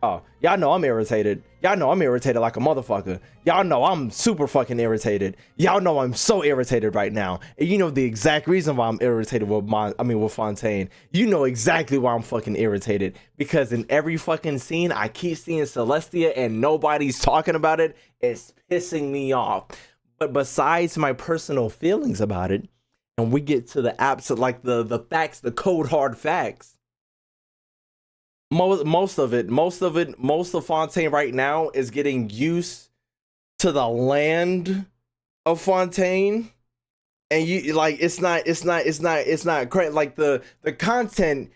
Oh, y'all know I'm irritated. Y'all know I'm irritated like a motherfucker. Y'all know I'm super fucking irritated. Y'all know I'm so irritated right now. And you know the exact reason why I'm irritated with Fontaine. You know exactly why I'm fucking irritated. Because in every fucking scene, I keep seeing Celestia and nobody's talking about it. It's pissing me off. But besides my personal feelings about it, and we get to the absolute, like the facts, the cold hard facts. Most of Fontaine right now is getting used to the land of Fontaine, and you like it's not great. Like the content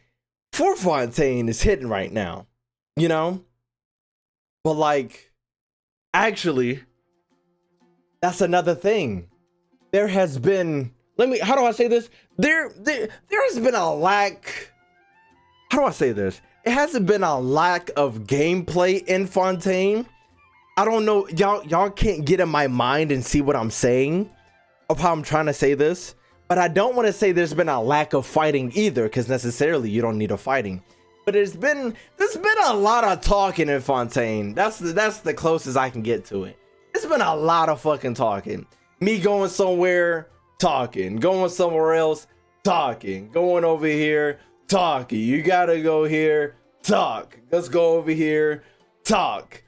for Fontaine is hidden right now, you know. But like, actually, that's another thing. There has been. How do I say this? There has been a lack. How do I say this? It hasn't been a lack of gameplay in Fontaine. I don't know, y'all can't get in my mind and see what I'm saying of how I'm trying to say this, but I don't want to say there's been a lack of fighting either, because necessarily you don't need a fighting. But there's been a lot of talking in Fontaine. That's the closest I can get to it. It's been a lot of fucking talking. Me going somewhere, talking, going somewhere else, talking, going over here, talking. You gotta go here, talk. Let's go over here, talk,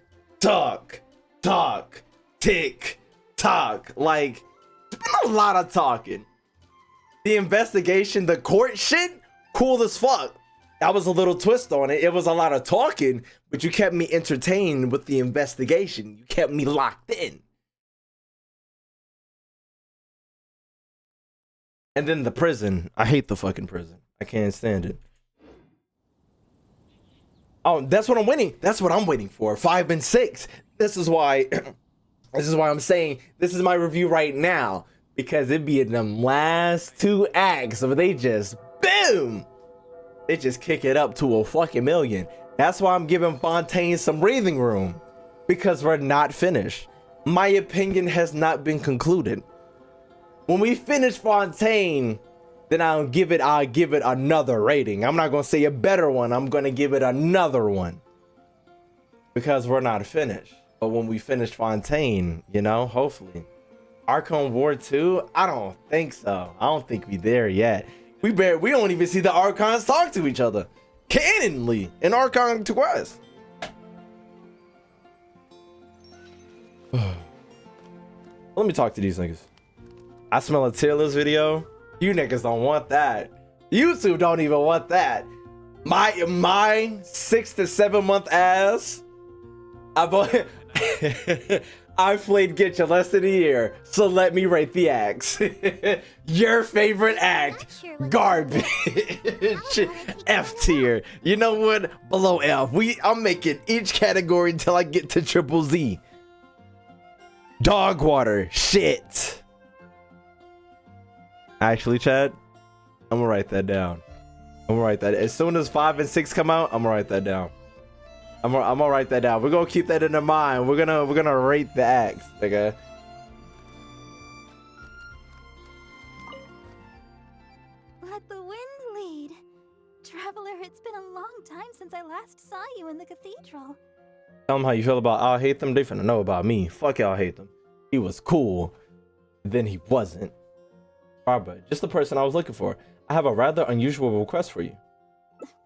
tick, tock. Like, it's been a lot of talking. The investigation, the court shit, cool as fuck. That was a little twist on it. It was a lot of talking, but you kept me entertained with the investigation. You kept me locked in. And then the prison. I hate the fucking prison. I can't stand it. Oh, that's what I'm waiting. That's what I'm waiting for. 5 and 6. This is why I'm saying this is my review right now, because it'd be in them last 2 acts where they just boom. They just kick it up to a fucking million. That's why I'm giving Fontaine some breathing room, because we're not finished. My opinion has not been concluded. When we finish Fontaine, then I'll give it another rating. I'm not gonna say a better one. I'm gonna give it another one, because we're not finished. But when we finish Fontaine, you know, hopefully. Archon War 2? I don't think so. I don't think we're there yet. We don't even see the Archons talk to each other canonly in Archon to Quest. Let me talk to these niggas. I smell a tearless video. You niggas don't want that. YouTube don't even want that. My 6 to 7 month ass. I've played Genshin less than a year, so let me rate the acts. Your favorite act, garbage. F tier. You know what? Below F. I'm making each category until I get to triple Z. Dog water, shit. Actually, Chad, I'm gonna write that down. I'm gonna write that. As soon as 5 and 6 come out, I'm gonna write that down. I'm gonna write that down. We're gonna keep that in our mind. We're gonna rate the acts, nigga. Let the wind lead. Traveler, it's been a long time since I last saw you in the cathedral. Tell them how you feel about I'll hate them. They finna know about me. Fuck y'all hate them. He was cool, then he wasn't. Barbara, just the person I was looking for. I have a rather unusual request for you.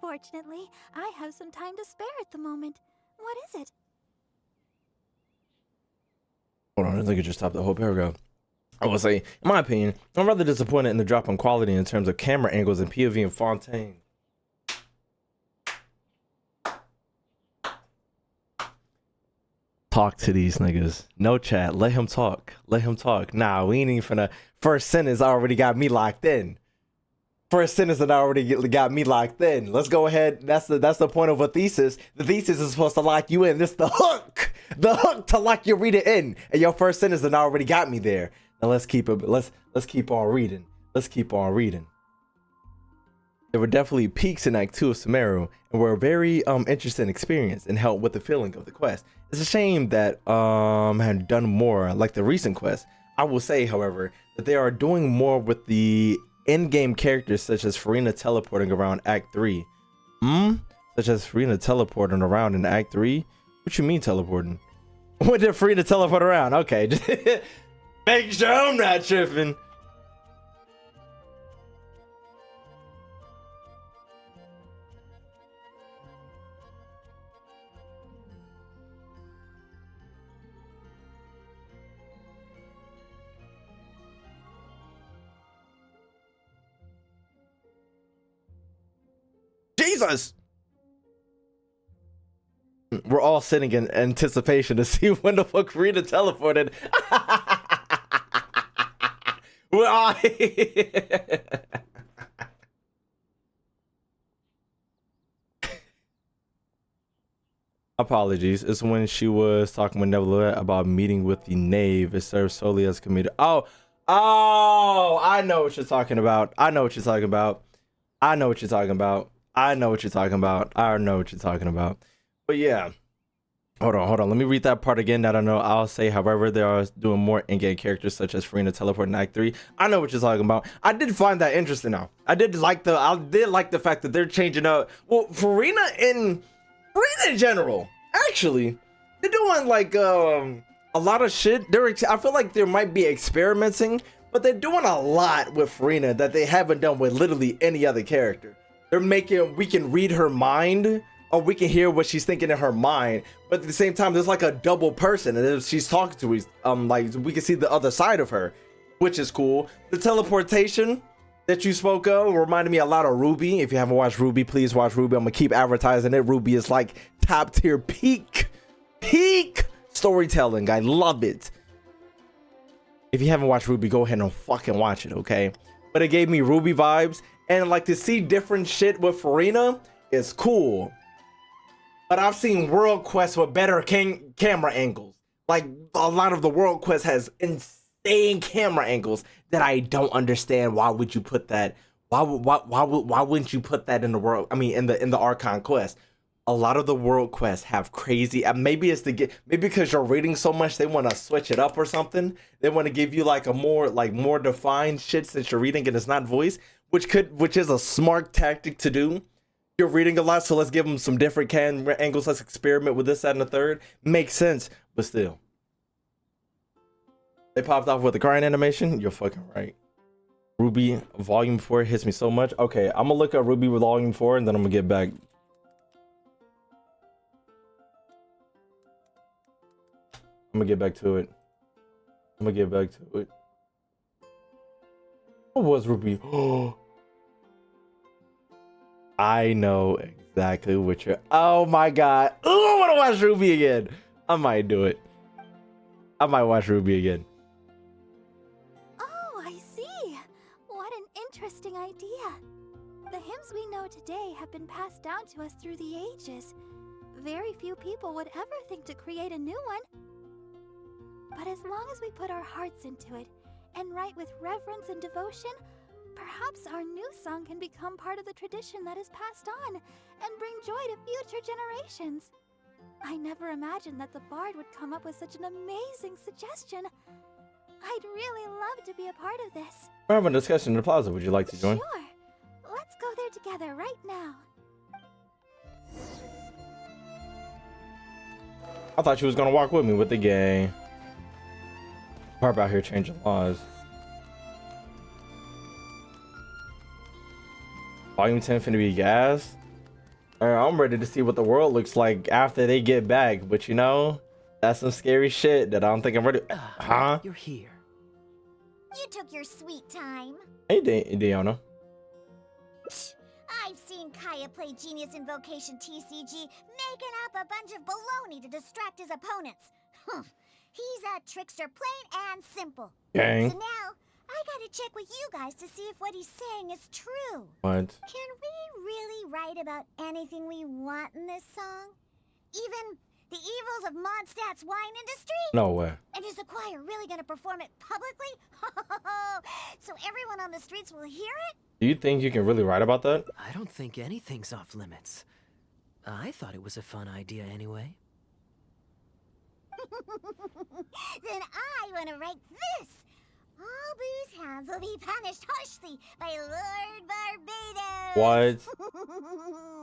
Fortunately, I have some time to spare at the moment. What is it? Hold on, I think I just stopped the whole paragraph. I will say, in my opinion, I'm rather disappointed in the drop in quality in terms of camera angles and POV and Fontaine. Talk to these niggas. No chat. Let him talk. Let him talk. Nah, we ain't even finna. First sentence already got me locked in. First sentence that already got me locked in. Let's go ahead. That's the point of a thesis. The thesis is supposed to lock you in. This the hook. The hook to lock your reader in. And your first sentence that already got me there. Now let's keep it. Let's keep on reading. Let's keep on reading. There were definitely peaks in Act 2 of Sumeru, and were a very interesting experience and helped with the feeling of the quest. It's a shame that had done more like the recent quest. I will say, however, that they are doing more with the in-game characters, such as Farina teleporting around Act 3. Such as Farina teleporting around in Act 3? What you mean teleporting? When did Farina teleport around? Okay, just make sure I'm not tripping. Jesus! We're all sitting in anticipation to see when the fuck Rita teleported. We're all Apologies. It's when she was talking with Neverland about meeting with the knave. It serves solely as comedic. Oh, I know what you're talking about. I know what you're talking about. I know what you're talking about. I know what you're talking about. I know what you're talking about. But yeah, Hold on. Let me read that part again. That I know. I'll say, however, they are doing more in-game characters such as Farina teleport in Act 3. I know what you're talking about. I did find that interesting. Now, I did like the fact that they're changing up. Well, Farina in general, actually, they're doing like a lot of shit. I feel like there might be experimenting, but they're doing a lot with Farina that they haven't done with literally any other character. They're making we can read her mind. Or we can hear what she's thinking in her mind, but at the same time, there's like a double person, and if she's talking to us, like we can see the other side of her, which is cool. The teleportation that you spoke of reminded me a lot of Ruby. If you haven't watched Ruby, please watch Ruby. I'm gonna keep advertising it. Ruby is like top tier, peak storytelling. I love it. If you haven't watched Ruby, go ahead and fucking watch it, okay? But it gave me Ruby vibes, and like to see different shit with Farina is cool. But I've seen World Quest with better camera angles. Like a lot of the World Quest has insane camera angles that I don't understand. Why would you put that? Why wouldn't you put that in the world? I mean, in the Archon Quest, a lot of the World Quests have crazy. Maybe it's maybe because you're reading so much, they want to switch it up or something. They want to give you like a more defined shit since you're reading and it's not voice, which is a smart tactic to do. You're reading a lot, so let's give them some different camera angles. Let's experiment with this, that, and the third. Makes sense, but still. They popped off with the crying animation. You're fucking right. Ruby Volume 4 hits me so much. Okay, I'm gonna look at Ruby with Volume 4, and then I'm gonna get back. I'm gonna get back to it. What was Ruby? Oh. I know exactly what you're. Oh my god. Oh, I want to watch Ruby again. I might do it. I might watch Ruby again. Oh, I see. What an interesting idea. The hymns we know today have been passed down to us through the ages. Very few people would ever think to create a new one. But as long as we put our hearts into it and write with reverence and devotion, perhaps our new song can become part of the tradition that is passed on and bring joy to future generations. I never imagined that the Bard would come up with such an amazing suggestion. I'd really love to be a part of this. We're having a discussion in the plaza. Would you like to join? Sure. Let's go there together right now. I thought you was gonna walk with me with the gay. Harp out here changing laws. Volume 10 finna be gas. I'm ready to see what the world looks like after they get back, but you know, that's some scary shit that I don't think I'm ready. Huh? You're here. You took your sweet time. Hey, Diana. I've seen Kaeya play Genius Invocation TCG, making up a bunch of baloney to distract his opponents. He's a trickster, plain and simple. Gang. So now, I gotta check with you guys to see if what he's saying is true. What? Can we really write about anything we want in this song? Even the evils of Mondstadt's wine industry? No way. And is the choir really gonna perform it publicly? So everyone on the streets will hear it? Do you think you can really write about that? I don't think anything's off limits. I thought it was a fun idea anyway. Then I want to write this. All booze hounds will be punished harshly by Lord Barbados. What?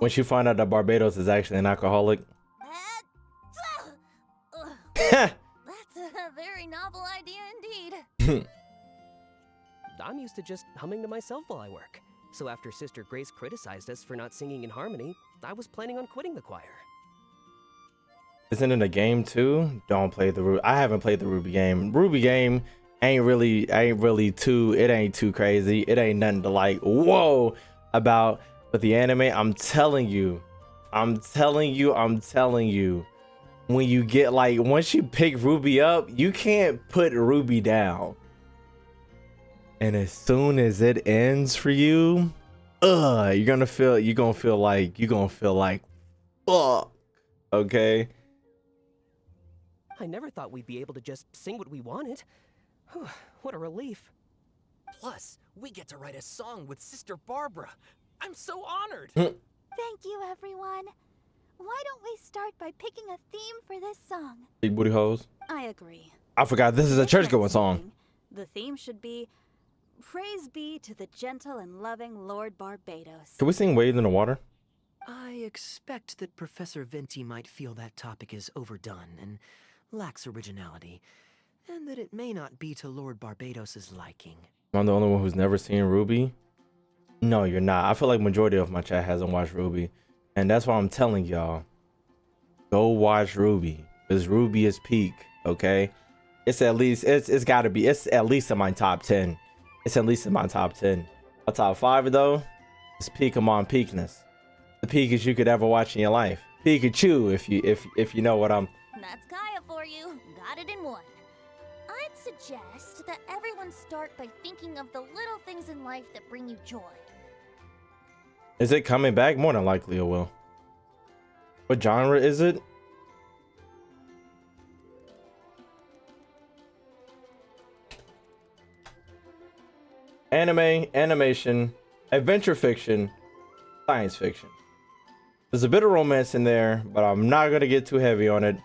Once you find out that Barbados is actually an alcoholic. That's a very novel idea indeed. I'm used to just humming to myself while I work. So after Sister Grace criticized us for not singing in harmony, I was planning on quitting the choir. Isn't it a game too? Don't play the Ruby. I haven't played the Ruby game. Ruby game ain't really too. It ain't too crazy. It ain't nothing to like whoa about. But the anime, I'm telling you. When you get like once you pick Ruby up, you can't put Ruby down. And as soon as it ends for you, you're gonna feel like fuck. Okay. I never thought we'd be able to just sing what we wanted. Whew, what a relief. Plus, we get to write a song with Sister Barbara. I'm so honored. Thank you, everyone. Why don't we start by picking a theme for this song? Big booty hoes. I agree. I forgot this is a church going Next song. meeting, the theme should be Praise be to the gentle and loving Lord Barbados. Can we sing Waves in the Water? I expect that Professor Venti might feel that topic is overdone and lacks originality, and that it may not be to Lord Barbados's liking. I'm the only one who's never seen Ruby. No, you're not. I feel like majority of my chat hasn't watched Ruby, and that's why I'm telling y'all, go watch Ruby, because Ruby is peak. Okay, it's at least it's got to be, it's at least in my top 10. It's at least in my top 10. A top 5 though, it's Pokemon peakness. The peakest you could ever watch in your life. Pikachu, if you know what I'm. That's Kaeya for you. Got it in one. I'd suggest that everyone start by thinking of the little things in life that bring you joy. Is it coming back? More than likely it will. What genre is it? Anime, animation, adventure fiction, science fiction. There's a bit of romance in there, but I'm not gonna get too heavy on it.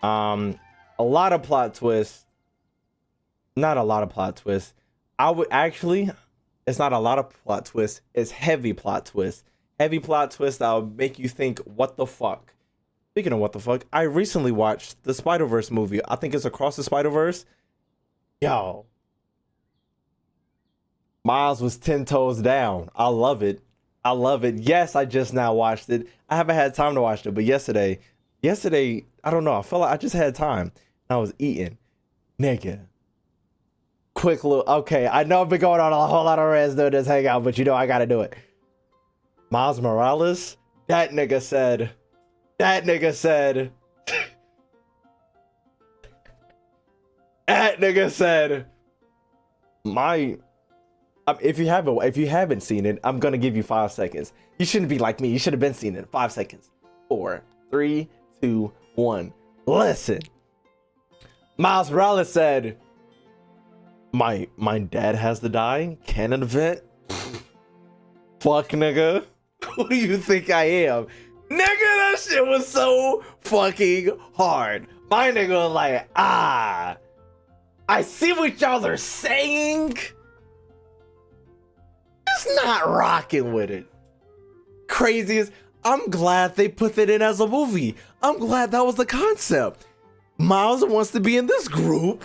A lot of plot twists. Not a lot of plot twists. I would actually, it's not a lot of plot twists. It's heavy plot twists. Heavy plot twists that'll make you think, what the fuck? Speaking of what the fuck, I recently watched the Spider-Verse movie. I think it's Across the Spider-Verse. Yo. Miles was 10 toes down. I love it. I love it. Yes, I just now watched it. I haven't had time to watch it, but yesterday, I don't know. I felt like I just had time. I was eating. Nigga. Quick look. Okay, I know I've been going on a whole lot of rants doing this hangout, but you know I gotta do it. Miles Morales, that nigga said, that nigga said, if you haven't seen it, I'm gonna give you 5 seconds. You shouldn't be like me. You should have been seen it. 5 seconds. 4, 3, 2, 1. Listen. Miles Morales said, my dad has to die. Canon event. Fuck, nigga. Who do you think I am? Nigga, that shit was so fucking hard. My nigga was like, I see what y'all are saying. Just not rocking with it. Craziest. I'm glad they put that in as a movie. I'm glad that was the concept. Miles wants to be in this group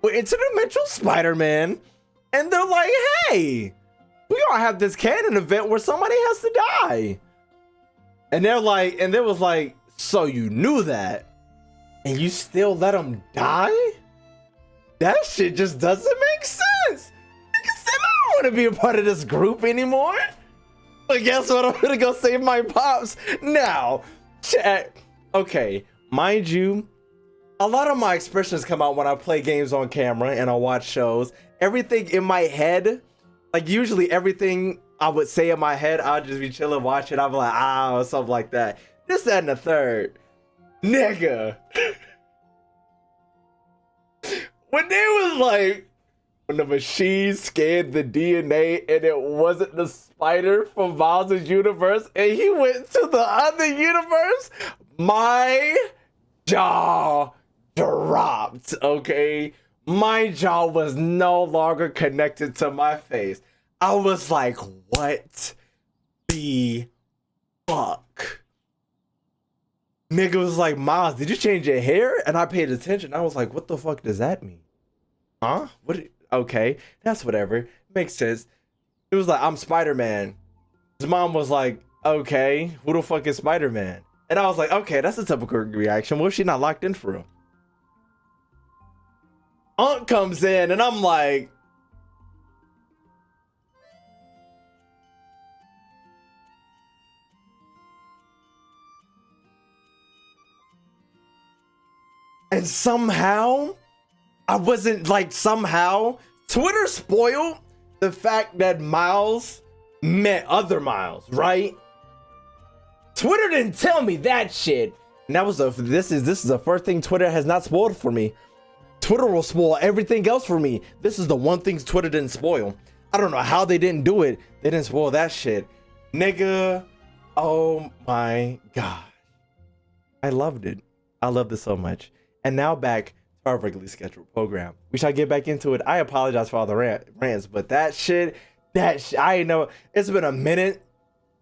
with interdimensional Spider-Man, and they're like, hey, we gonna have this canon event where somebody has to die. And they're like, and there was like, so you knew that, and you still let him die? That shit just doesn't make sense. Nigga said, I don't want to be a part of this group anymore. But guess what? I'm gonna go save my pops now. Chat. Okay, mind you, a lot of my expressions come out when I play games on camera and I watch shows. Everything in my head, like usually everything I would say in my head, I'll just be chilling, watching. I'll be like, or something like that. This, that, and the third. Nigga. When they was like, when the machine scanned the DNA and it wasn't the spider from Miles' universe and he went to the other universe, my jaw dropped, okay? My jaw was no longer connected to my face. I was like, what the fuck? Nigga was like, Miles, did you change your hair? And I paid attention. I was like, what the fuck does that mean? Huh? What? Okay, that's whatever. Makes sense. It was like, I'm Spider-Man. His mom was like, okay, who the fuck is Spider-Man? And I was like, okay, that's a typical reaction. What if she's not locked in for real? Aunt comes in and I'm like, and somehow, I wasn't like, somehow, Twitter spoiled the fact that Miles met other Miles, right? Twitter didn't tell me that shit. And that was this is the first thing Twitter has not spoiled for me. Twitter will spoil everything else for me. This is the one thing Twitter didn't spoil. I don't know how they didn't do it. They didn't spoil that shit. Nigga, oh my God. I loved it. I loved it so much. And now back to our regularly scheduled program. We shall get back into it. I apologize for all the rants, but that shit, I know it's been a minute.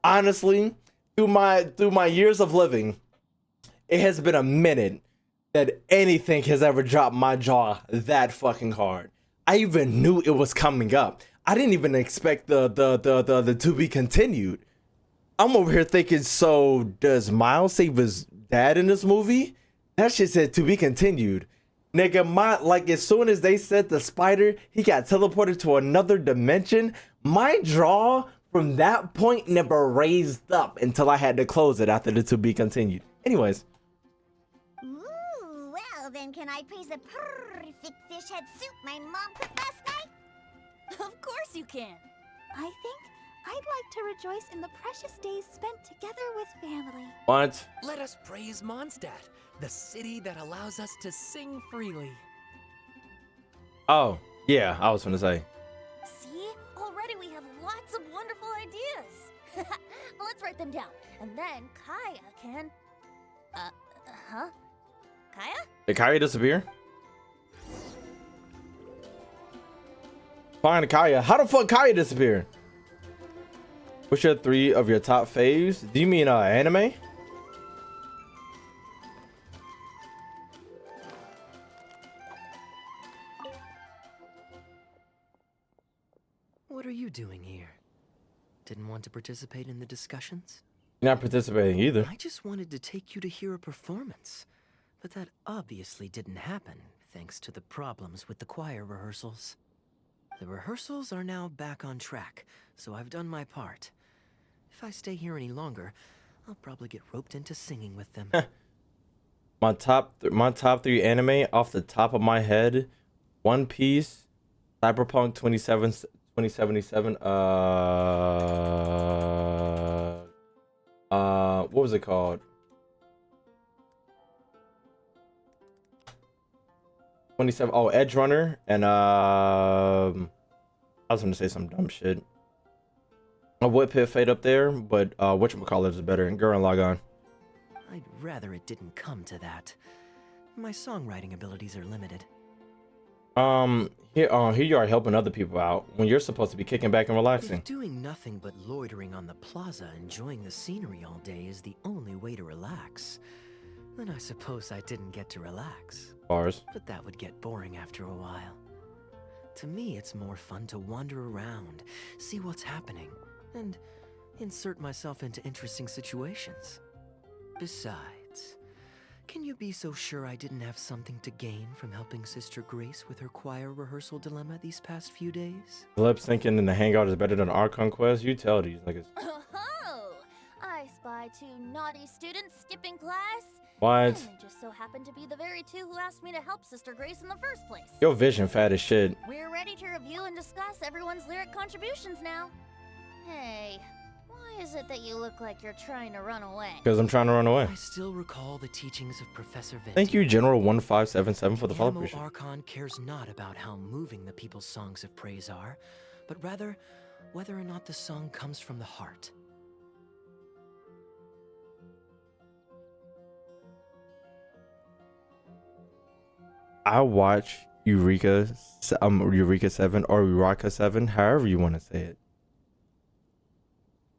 Honestly, through my years of living, it has been a minute that anything has ever dropped my jaw that fucking hard. I even knew it was coming up. I didn't even expect the to be continued. I'm over here thinking, so does Miles save his dad in this movie? That shit said to be continued. Nigga, like as soon as they said the spider, he got teleported to another dimension, my jaw from that point never raised up until I had to close it after the to be continued. Anyways. Ooh, well then can I praise the perfect fish head soup my mom cooked last night? Of course you can. I think I'd like to rejoice in the precious days spent together with family. What? Let us praise Mondstadt, the city that allows us to sing freely. Oh, yeah, I was gonna say. See? Already we have lots of wonderful ideas. Let's write them down. And then Kaeya can... huh? Kaeya? Did Kaeya disappear? Find Kaeya. How the fuck Kaeya disappear? Which are 3 of your top faves? Do you mean anime? What are you doing here? Didn't want to participate in the discussions? You're not participating either. I just wanted to take you to hear a performance. But that obviously didn't happen, thanks to the problems with the choir rehearsals. The rehearsals are now back on track, so I've done my part. If I stay here any longer, I'll probably get roped into singing with them. my top 3 anime off the top of my head: One Piece, Cyberpunk 2077. What was it called? 27. Oh, Edge Runner, and I was gonna say some dumb shit. A Wood Pit Fate up there, but whatchamacallit is better, and Gurren Lagann. I'd rather it didn't come to that. My songwriting abilities are limited. Here you are helping other people out when you're supposed to be kicking back and relaxing. If doing nothing but loitering on the plaza enjoying the scenery all day is the only way to relax, then I suppose I didn't get to relax. Bars. But that would get boring after a while. To me, it's more fun to wander around, see what's happening, and insert myself into interesting situations. Besides, can you be so sure I didn't have something to gain from helping Sister Grace with her choir rehearsal dilemma these past few days? Lip syncing in the hangout is better than Archon Quest. You tell these niggas. Oh, I spy 2 naughty students skipping class. What? And they just so happen to be the very 2 who asked me to help Sister Grace in the first place. Your vision fat as shit. We're ready to review and discuss everyone's lyric contributions now. Hey, why is it that you look like you're trying to run away? Because I'm trying to run away. I still recall the teachings of Professor Venti. Thank you, General 1577, for the follow. The Archon cares not about how moving the people's songs of praise are, but rather whether or not the song comes from the heart. I watch Eureka 7 or Eureka 7, however you want to say it.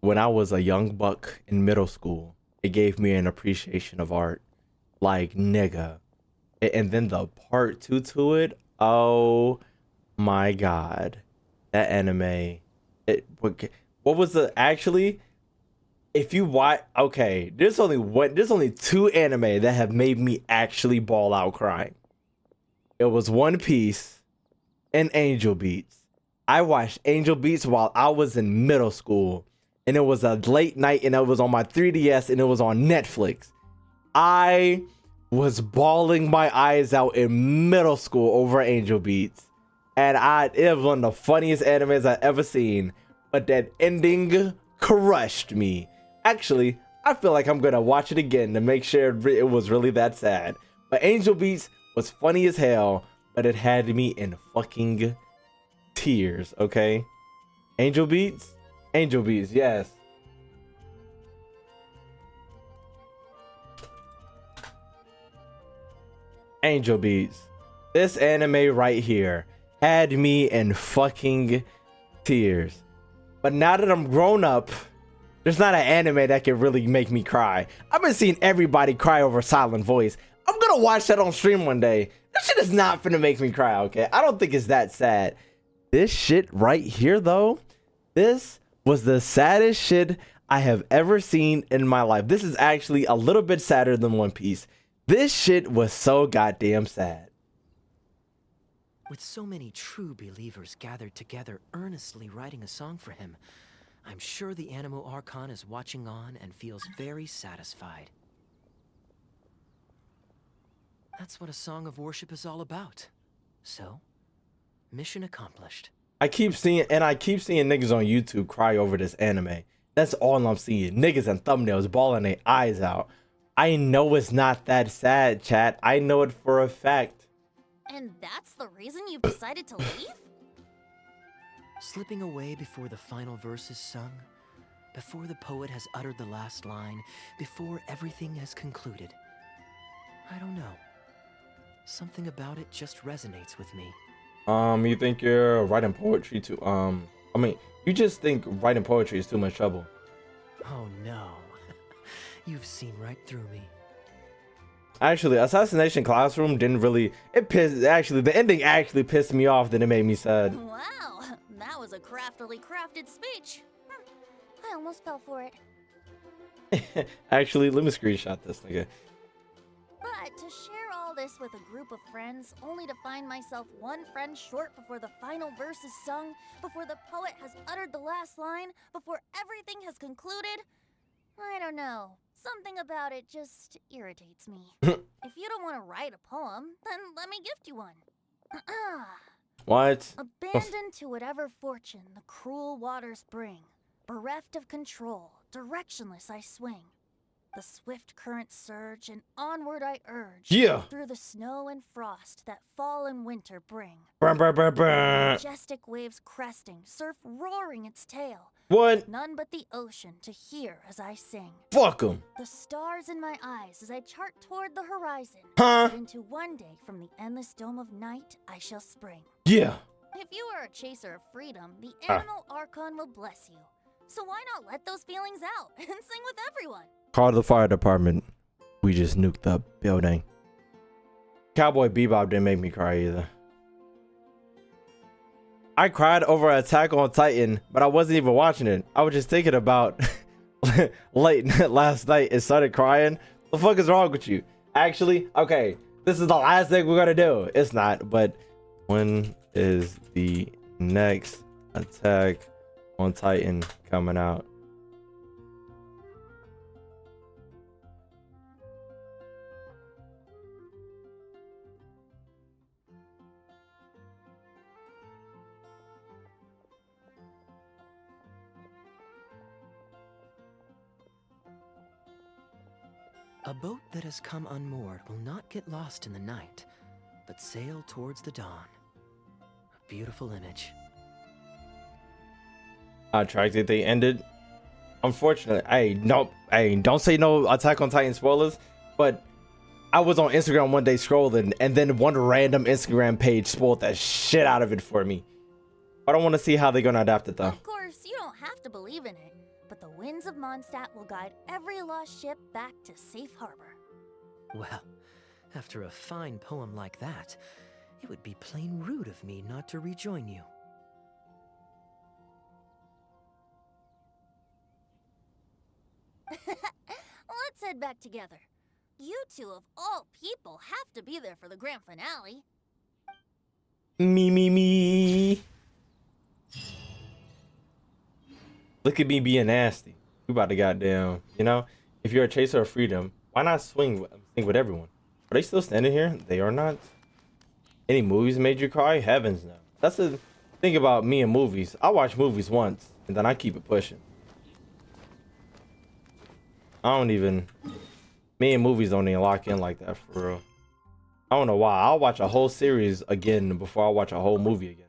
When I was a young buck in middle school, it gave me an appreciation of art. Like, nigga. And then the part 2 to it, oh my god. That anime. What was the, actually, if you watch, okay, there's only 2 anime that have made me actually bawl out crying. It was One Piece and Angel Beats. I watched Angel Beats while I was in middle school, and it was a late night, and it was on my 3DS, and it was on Netflix. I was bawling my eyes out in middle school over Angel Beats, and it was one of the funniest animes I've ever seen. But that ending crushed me. Actually, I feel like I'm gonna watch it again to make sure it was really that sad. But Angel Beats was funny as hell, but it had me in fucking tears, okay? Angel Beats, yes. Angel Beats. This anime right here had me in fucking tears. But now that I'm grown up, there's not an anime that can really make me cry. I've been seeing everybody cry over Silent Voice. I'm gonna watch that on stream one day. That shit is not finna make me cry, okay? I don't think it's that sad. This shit right here, though, this was the saddest shit I have ever seen in my life. This is actually a little bit sadder than One Piece. This shit was so goddamn sad. With so many true believers gathered together earnestly writing a song for him, I'm sure the Anemo Archon is watching on and feels very satisfied. That's what a song of worship is all about. So, mission accomplished. I keep seeing niggas on YouTube cry over this anime. That's all I'm seeing. Niggas and thumbnails bawling their eyes out. I know it's not that sad, chat. I know it for a fact. And that's the reason you've decided to leave? Slipping away before the final verse is sung, before the poet has uttered the last line, before everything has concluded. I don't know. Something about it just resonates with me. You think you're writing poetry too? I mean, you just think writing poetry is too much trouble. Oh no. You've seen right through me. Actually, Assassination Classroom didn't really. The ending actually pissed me off. Then it made me sad. Wow, that was a craftily crafted speech. I almost fell for it. Actually, let me screenshot this nigga. But to share all this with a group of friends, only to find myself one friend short before the final verse is sung, before the poet has uttered the last line, before everything has concluded, I don't know. Something about it just irritates me. If you don't want to write a poem, then let me gift you one. What? Abandoned to whatever fortune the cruel waters bring, bereft of control, directionless I swing. The swift currents surge, and onward I urge. Yeah. Through the snow and frost that fall and winter bring. Brr, brr, brr, brr. Majestic waves cresting, surf roaring its tail. What? None but the ocean to hear as I sing. Fuck 'em. The stars in my eyes as I chart toward the horizon. Huh? Into one day from the endless dome of night I shall spring. Yeah. If you are a chaser of freedom, the animal Archon will bless you. So why not let those feelings out and sing with everyone? Call the fire department. We just nuked the building. Cowboy Bebop didn't make me cry either. I cried over Attack on Titan, but I wasn't even watching it. I was just thinking about late last night and started crying. The fuck is wrong with you? Actually, okay, this is the last thing we're gonna do. It's not, but when is the next Attack on Titan coming out? A boat that has come unmoored will not get lost in the night, but sail towards the dawn. A beautiful image. Attracted they ended. Unfortunately, don't say no Attack on Titan spoilers, but I was on Instagram one day scrolling, and then one random Instagram page spoiled that shit out of it for me. I don't want to see how they're gonna adapt it though. Of course, you don't have to believe in it, but the winds of Mondstadt will guide every lost ship back to safe harbor. Well, after a fine poem like that, it would be plain rude of me not to rejoin you. Let's head back together. You two of all people have to be there for the grand finale. Me. Look at me being nasty. We about to goddamn, if you're a chaser of freedom, why not swing with everyone? Are they still standing here? They are not. Any movies made you cry? Heavens no. That's the thing about me and movies. I watch movies once and then I keep it pushing. Me and movies don't even lock in like that for real. I don't know why. I'll watch a whole series again before I watch a whole movie again.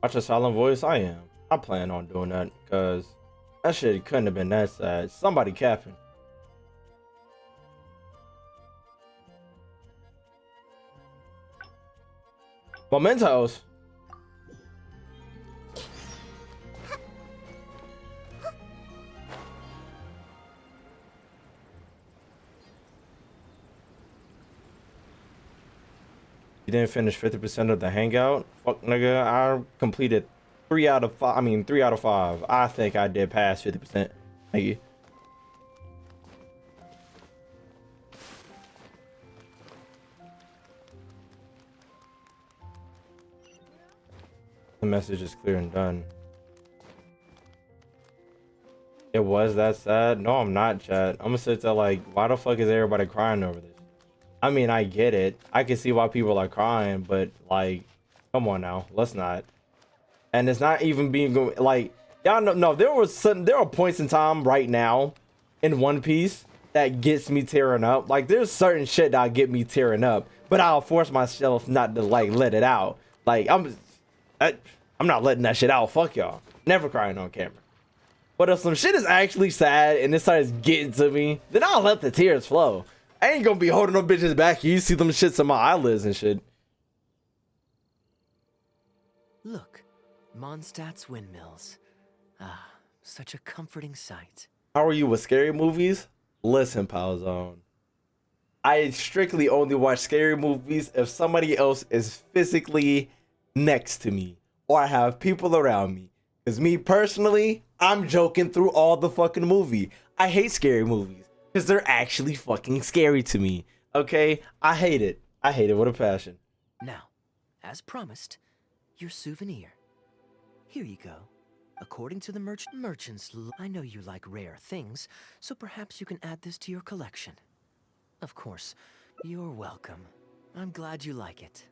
Watch a silent voice. I am. I plan on doing that because that shit couldn't have been that sad. Somebody capping. Mementos. You didn't finish 50% of the hangout? Fuck nigga, I completed 3 out of 5. I mean 3 out of 5. I think I did pass 50%. Thank you. The message is clear and done. It was that sad? No, I'm not, chat. I'm gonna sit there like, why the fuck is everybody crying over this? I mean, I get it. I can see why people are crying, but like, come on now, let's not. And it's not even being like, y'all know. No, there are points in time right now in One Piece that gets me tearing up. Like, there's certain shit that get me tearing up, but I'll force myself not to like let it out. Like, I'm not letting that shit out. Fuck y'all. Never crying on camera. But if some shit is actually sad and it starts getting to me, then I'll let the tears flow. I ain't gonna be holding no bitches back. You see them shits in my eyelids and shit. Look, Mondstadt's windmills. Ah, such a comforting sight. How are you with scary movies? Listen, Palzone. I strictly only watch scary movies if somebody else is physically next to me or I have people around me. Because me personally, I'm joking through all the fucking movie. I hate scary movies because they're actually fucking scary to me. Okay? I hate it. I hate it with a passion. Now, as promised, your souvenir. Here you go. According to the merchants, I know you like rare things, so perhaps you can add this to your collection. Of course, you're welcome. I'm glad you like it.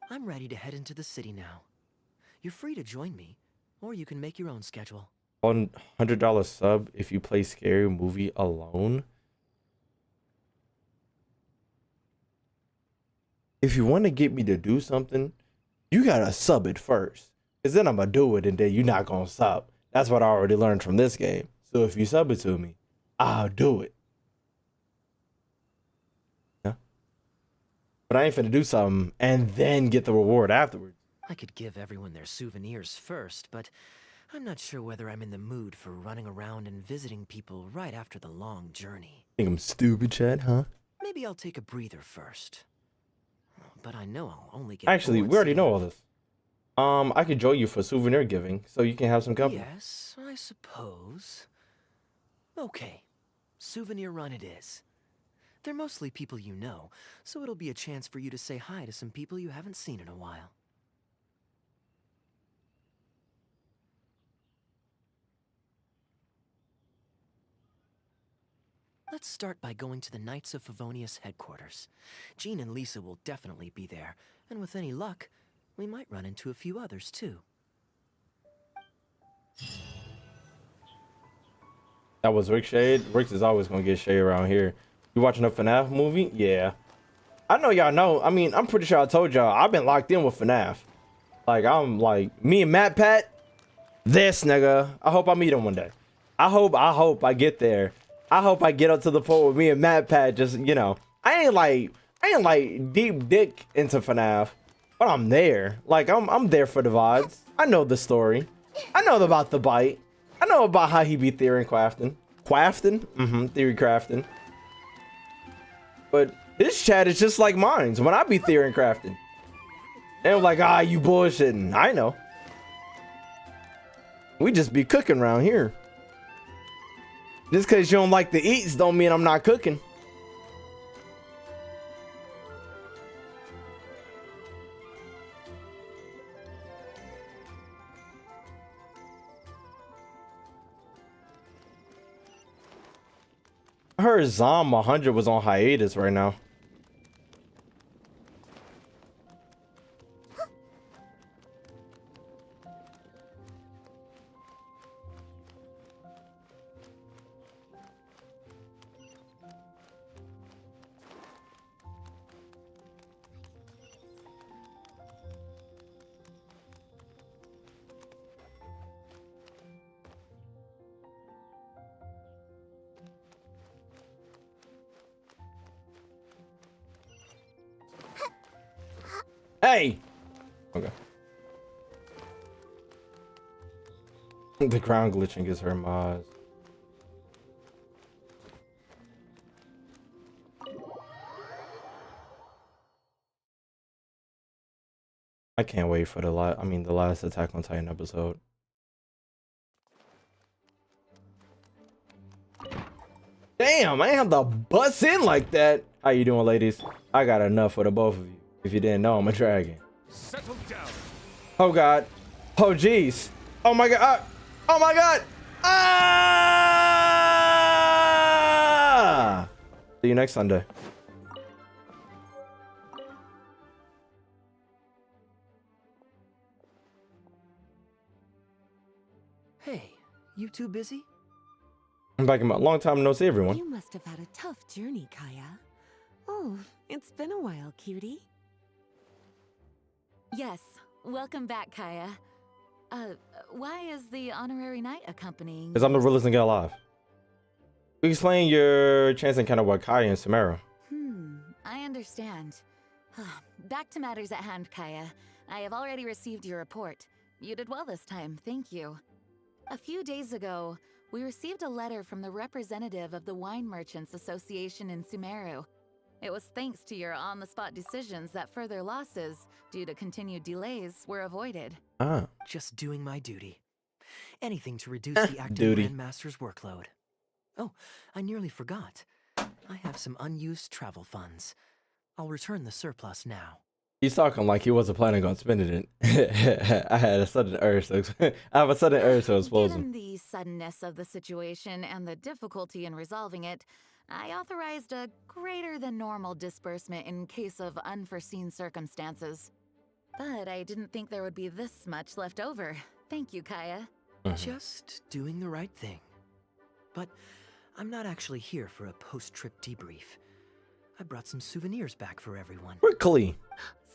I'm ready to head into the city now. You're free to join me, or you can make your own schedule. $100 sub if you play scary movie alone. If you want to get me to do something, you gotta sub it first. Cause then I'm gonna do it and then you're not gonna sub. That's what I already learned from this game. So if you sub it to me, I'll do it. Yeah. But I ain't finna do something and then get the reward afterwards. I could give everyone their souvenirs first, but I'm not sure whether I'm in the mood for running around and visiting people right after the long journey. Think I'm stupid, Chad, huh? Maybe I'll take a breather first. But I know I'll only get Actually, bored we already soon. know all this. I could join you for souvenir giving, so you can have some company. Yes, I suppose. Okay, souvenir run it is. They're mostly people you know, so it'll be a chance for you to say hi to some people you haven't seen in a while. Let's start by going to the Knights of Favonius headquarters. Jean and Lisa will definitely be there, and with any luck, we might run into a few others too. That was Rick Shade. Rick is always gonna get shade around here. You watching a FNAF movie? Yeah. I know y'all know. I mean, I'm pretty sure I told y'all I've been locked in with FNAF. Like, I'm like, me and Matt Pat, this nigga. I hope I meet him one day. I hope I get there. I hope I get up to the point where me and Matt Pat just, you know, I ain't like deep dick into FNAF, but I'm there. Like, I'm there for the VODs. I know the story. I know about the bite. I know about how he be theory crafting. Theory crafting. But his chat is just like mine's when I be theory crafting. And I'm like, ah, you bullshitting. I know. We just be cooking around here. Just because you don't like the eats don't mean I'm not cooking. I heard Zom 100 was on hiatus right now. Hey! Okay. The ground glitching is her mods. I can't wait for the last Attack on Titan episode. Damn, I ain't have to bust in like that. How you doing, ladies? I got enough for the both of you. If you didn't know, I'm a dragon. Settle down. Oh God. Oh jeez. Oh my God. Oh my God. Ah! See you next Sunday. Hey, you two busy? I'm back in my long time no see, everyone. You must have had a tough journey, Kaeya. Oh, it's been a while, cutie. Yes, welcome back, Kaeya. Why is the honorary knight accompanying? Because I'm the realest nigga alive. You explain your chance encounter with Kaeya and Samara. I understand. Back to matters at hand, Kaeya. I have already received your report. You did well this time, thank you. A few days ago, we received a letter from the representative of the Wine Merchants Association in Sumeru. It was thanks to your on-the-spot decisions that further losses, due to continued delays, were avoided. Just doing my duty. Anything to reduce the acting Duty. Grandmaster's workload. Oh, I nearly forgot. I have some unused travel funds. I'll return the surplus now. He's talking like he wasn't planning on spending it. I had a sudden urge to I have a sudden urge to expose him. Given the suddenness of the situation and the difficulty in resolving it, I authorized a greater than normal disbursement in case of unforeseen circumstances. But I didn't think there would be this much left over. Thank you, Kaeya. Just doing the right thing. But I'm not actually here for a post-trip debrief. I brought some souvenirs back for everyone. Quickly.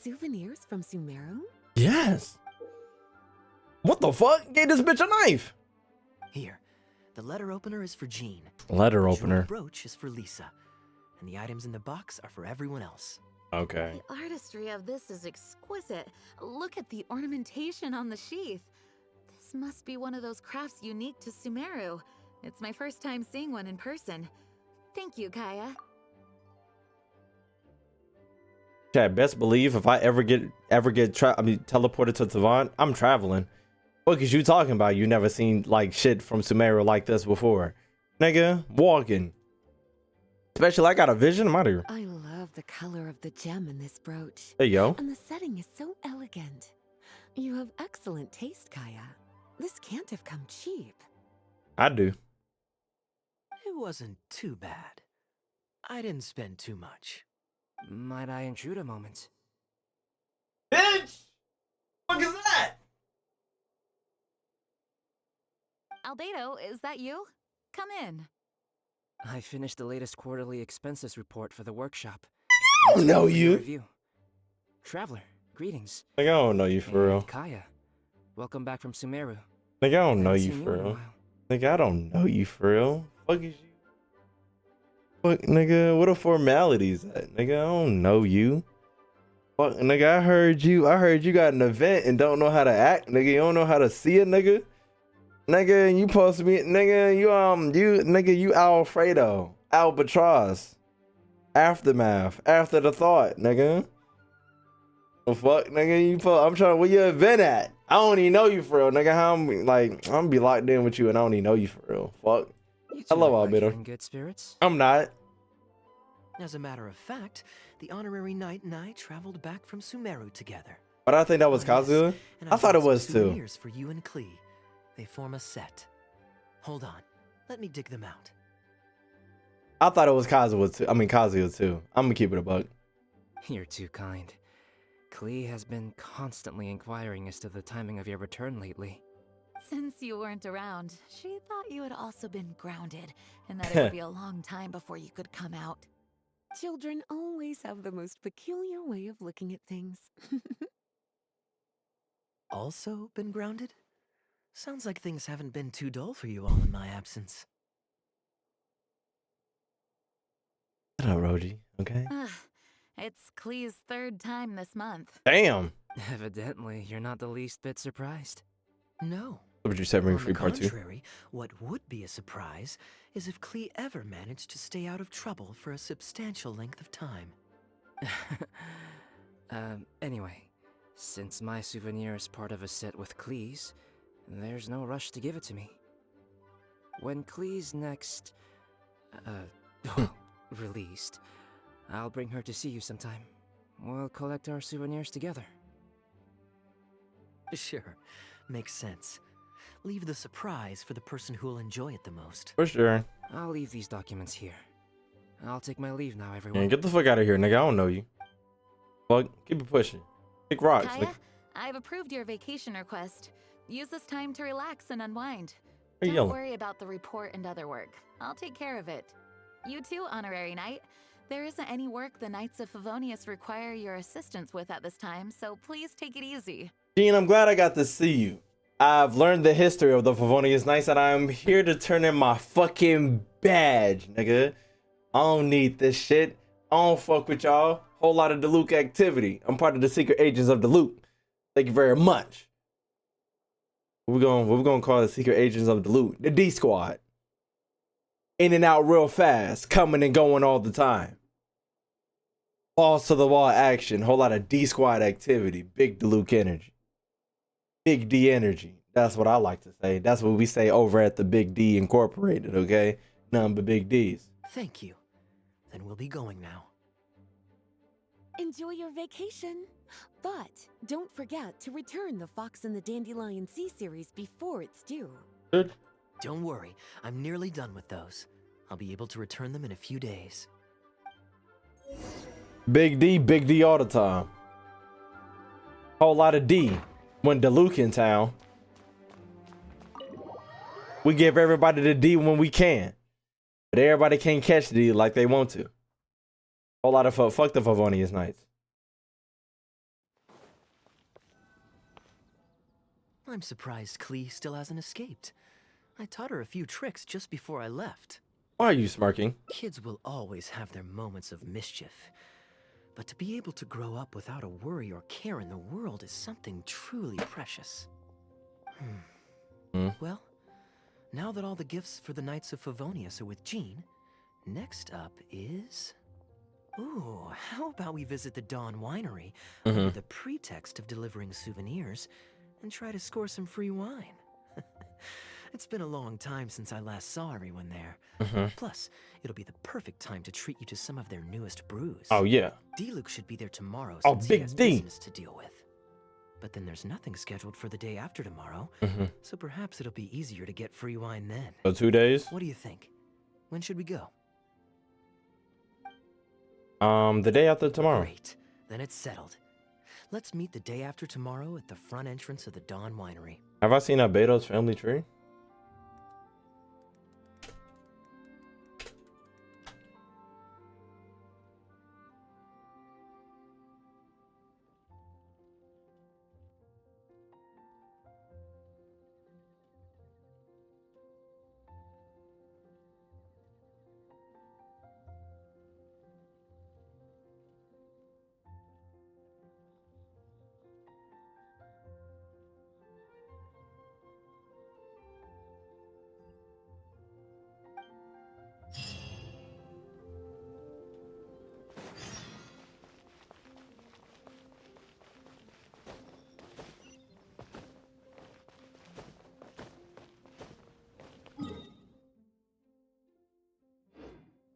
Souvenirs from Sumeru? Yes. What the fuck? Gave this bitch a knife. Here, the letter opener is for Jean. Letter The opener. jewel brooch is for Lisa. And the items in the box are for everyone else. Okay. The artistry of this is exquisite. Look at the ornamentation on the sheath. This must be one of those crafts unique to Sumeru. It's my first time seeing one in person. Thank you, Kaeya. Chad, best believe if I ever get teleported to Tavant, I'm traveling. What is you talking about? You never seen like shit from Sumeru like this before. Nigga, walking. Especially I got a vision. I'm out of here. I love the color of the gem in this brooch. Hey, yo. And the setting is so elegant. You have excellent taste, Kaeya. This can't have come cheap. I do. It wasn't too bad. I didn't spend too much. Might I intrude a moment? Bitch! What is that? Albedo, is that you? Come in. I finished the latest quarterly expenses report for the workshop. I don't know you. Review. Traveler, greetings. Nigga, I don't know you for And real. Kaeya, welcome back from Sumeru. Nigga, I don't know Haven't you seen for in a real. while. Nigga, I don't know you for real. Fuck is you? Fuck, nigga, what are formalities at? Nigga, I don't know you. Fuck, nigga, I heard you got an event and don't know how to act, nigga. You don't know how to see it, nigga. Nigga, you supposed to be, nigga, you Alfredo, Albatross, Aftermath, After the Thought, nigga. Well, fuck, nigga, I'm trying, where your event at? I don't even know you for real, nigga. How I'm gonna be locked in with you and I don't even know you for real. Fuck. You I love two look like Albedo. you're in good spirits. I'm not. As a matter of fact, the honorary knight and I traveled back from Sumeru together. But I think that was Oh, yes. Kazuya. And I thought brought it was some too. souvenirs for you and Klee. They form a set. Hold on, let me dig them out. I thought it was Kazuya too. Kazuya too. I'm gonna keep it a buck. You're too kind. Klee has been constantly inquiring as to the timing of your return lately. Since you weren't around, she thought you had also been grounded, and that it would be a long time before you could come out. Children always have the most peculiar way of looking at things. Also been grounded? Sounds like things haven't been too dull for you all in my absence. Shut up, Roji. Okay. It's Klee's third time this month. Damn. Evidently, you're not the least bit surprised. No. What would you set me On free the part 2? contrary, what would be a surprise is if Klee ever managed to stay out of trouble for a substantial length of time. Anyway, since my souvenir is part of a set with Klee's, there's no rush to give it to me. When Klee's next, released, I'll bring her to see you sometime. We'll collect our souvenirs together. Sure, makes sense. Leave the surprise for the person who'll enjoy it the most. For sure. I'll leave these documents here. I'll take my leave now, everyone. Man, get the fuck out of here, nigga. I don't know you. Fuck, keep it pushing. Kick rocks. Kaeya, I've approved your vacation request. Use this time to relax and unwind. Why you Don't yelling? worry about the report and other work. I'll take care of it. You too, Honorary Knight. There isn't any work the Knights of Favonius require your assistance with at this time, so please take it easy. Gene, I'm glad I got to see you. I've learned the history of the Favonius Knights, and I'm here to turn in my fucking badge, nigga. I don't need this shit. I don't fuck with y'all. Whole lot of Diluc activity. I'm part of the secret agents of Diluc. Thank you very much. What we gonna call the secret agents of Diluc? The D Squad. In and out real fast, coming and going all the time. Balls to the wall action. Whole lot of D Squad activity. Big Diluc energy. Big D energy. That's what I like to say. That's what we say over at the Big D Incorporated, okay? None but big D's. Thank you. Then we'll be going now. Enjoy your vacation. But don't forget to return the Fox and the Dandelion Sea series before it's due. Good. Don't worry, I'm nearly done with those. I'll be able to return them in a few days. Big D all the time. Whole lot of D when Diluc in town. We give everybody the D when we can. But everybody can't catch the D like they want to. Whole lot of fuck the Favonius Knights. I'm surprised Klee still hasn't escaped. I taught her a few tricks just before I left. Why are you smirking? Kids will always have their moments of mischief. But to be able to grow up without a worry or care in the world is something truly precious. Well, now that all the gifts for the Knights of Favonius are with Jean, next up is... Ooh, how about we visit the Dawn Winery under the pretext of delivering souvenirs and try to score some free wine? It's been a long time since I last saw everyone there. Plus, it'll be the perfect time to treat you to some of their newest brews. Oh, yeah. D-Luke should be there tomorrow Oh, since Big he has D. business to deal with. But then there's nothing scheduled for the day after tomorrow, so perhaps it'll be easier to get free wine then. So 2 days? What do you think? When should we go? The day after tomorrow. Great. Then it's settled. Let's meet the day after tomorrow at the front entrance of the Dawn Winery. Have I seen Albedo's family tree?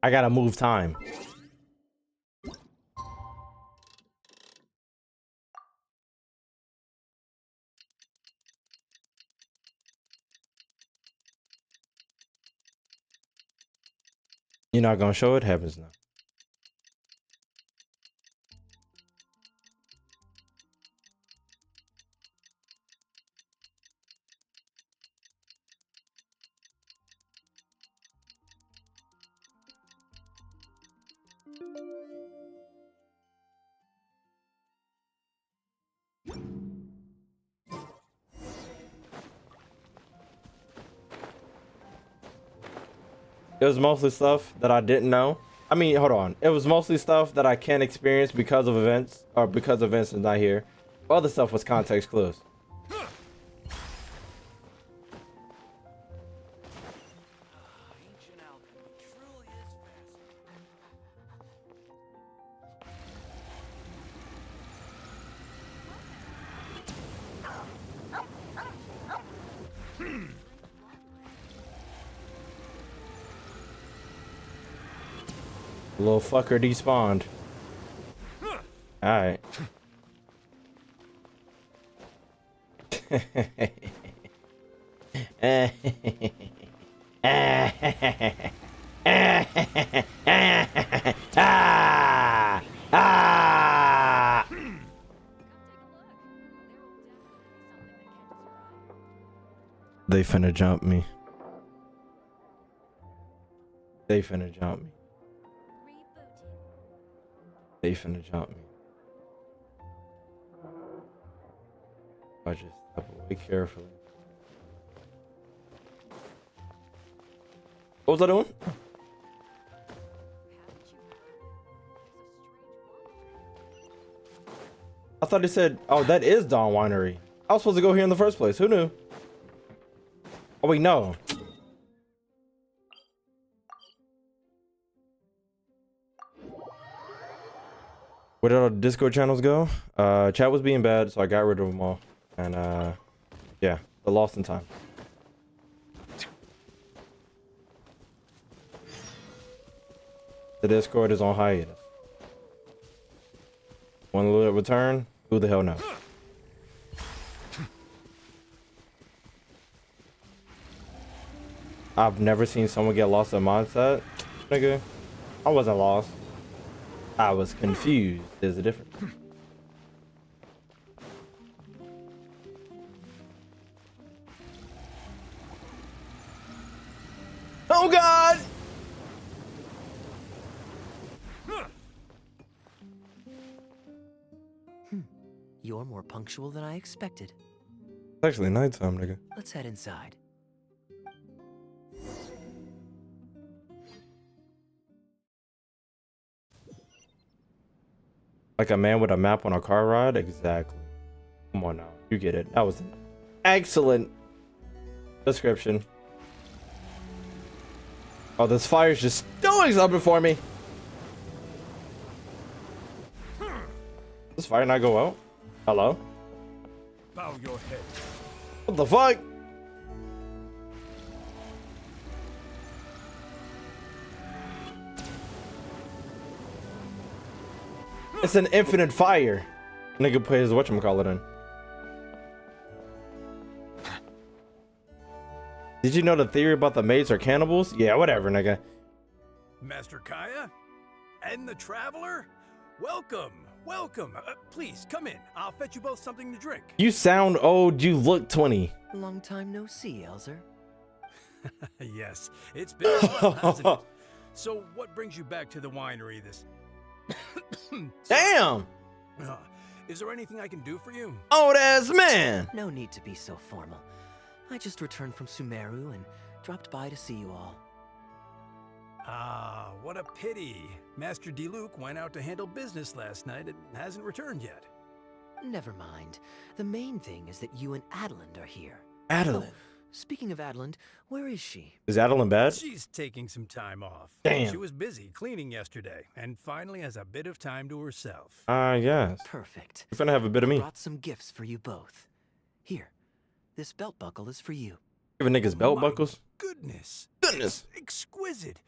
I gotta move time. You're not gonna show it? Happens now. It was mostly stuff that I didn't know. I mean, hold on. It was mostly stuff that I can't experience because of events, or because events is not here. Other stuff was context clues. Little fucker despawned. Alright. They finna jump me. They finna jump me. They finna jump me. I just step away carefully. What was I doing? I thought he said, oh, that is Dawn Winery. I was supposed to go here in the first place. Who knew? Oh, wait, no. Where did all the Discord channels go? Chat was being bad, so I got rid of them all. And yeah, they're lost in time. The Discord is on hiatus. When will it return? Who the hell knows? I've never seen someone get lost in mindset. Nigga, I wasn't lost. I was confused. There's a difference. Oh God! You're more punctual than I expected. It's actually nighttime, nigga. Let's head inside. Like a man with a map on a car ride? Exactly. Come on now. You get it. That was an excellent description. Oh, this fire's just doing something for me. Does fire not go out? Hello? Bow your head. What the fuck? It's an infinite fire. Nigga put his whatchamacallit in. Did you know the theory about the maids are cannibals? Yeah, whatever, nigga. Master Kaeya? And the Traveler? Welcome, welcome. Please, come in. I'll fetch you both something to drink. You sound old, you look 20. Long time no see, Elzer. Yes, it's been a while, hasn't it? So, what brings you back to the winery this... Damn! Is there anything I can do for you? Old ass man! No need to be so formal. I just returned from Sumeru and dropped by to see you all. Ah, what a pity. Master Diluc went out to handle business last night and hasn't returned yet. Never mind. The main thing is that you and Adeline are here. Adeline? Speaking of Adeline, where is she? Is Adeline bad? She's taking some time off. Damn. She was busy cleaning yesterday and finally has a bit of time to herself. Yes. Perfect. You're gonna have a bit of me. I brought some gifts for you both. Here, this belt buckle is for you. Give a niggas belt buckles? Goodness. Goodness. Exquisite.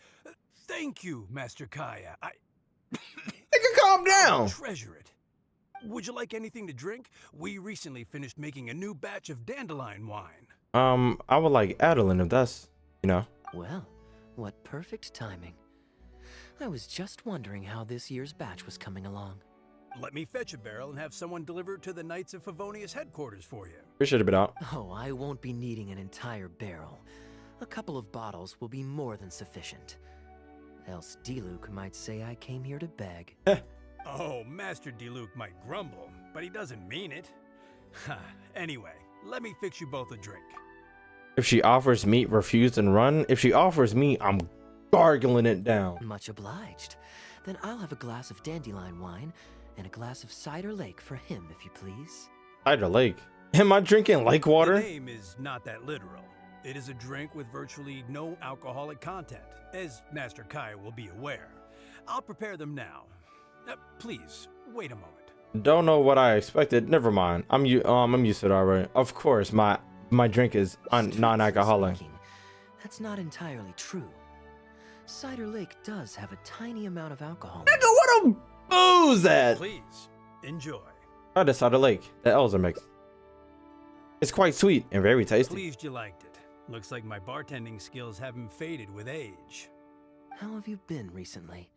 Thank you, Master Kaeya. Nigga, calm down. Treasure it. Would you like anything to drink? We recently finished making a new batch of dandelion wine. I would like Adeline if that's, you know. Well, what perfect timing. I was just wondering how this year's batch was coming along. Let me fetch a barrel and have someone deliver it to the Knights of Favonius headquarters for you. Appreciate it, out. Oh, I won't be needing an entire barrel. A couple of bottles will be more than sufficient. Else Diluc might say I came here to beg. Oh, Master Diluc might grumble, but he doesn't mean it. Anyway, let me fix you both a drink. If she offers meat, refuse and run. If she offers meat, I'm gargling it down. Much obliged. Then I'll have a glass of dandelion wine and a glass of cider lake for him, if you please. Cider Lake. Am I drinking lake The water? name is not that literal. It is a drink with virtually no alcoholic content, as Master Kaeya will be aware. I'll prepare them now. Please, wait a moment. Don't know what I expected. Never mind. I'm used to it already. Of course, my drink is non-alcoholic. That's not entirely true. Cider Lake does have a tiny amount of alcohol. Nigga, what a booze at? Please, enjoy. Try the Cider Lake. The Elsa mix. It's quite sweet and very tasty. Pleased you liked it. Looks like my bartending skills haven't faded with age. How have you been recently?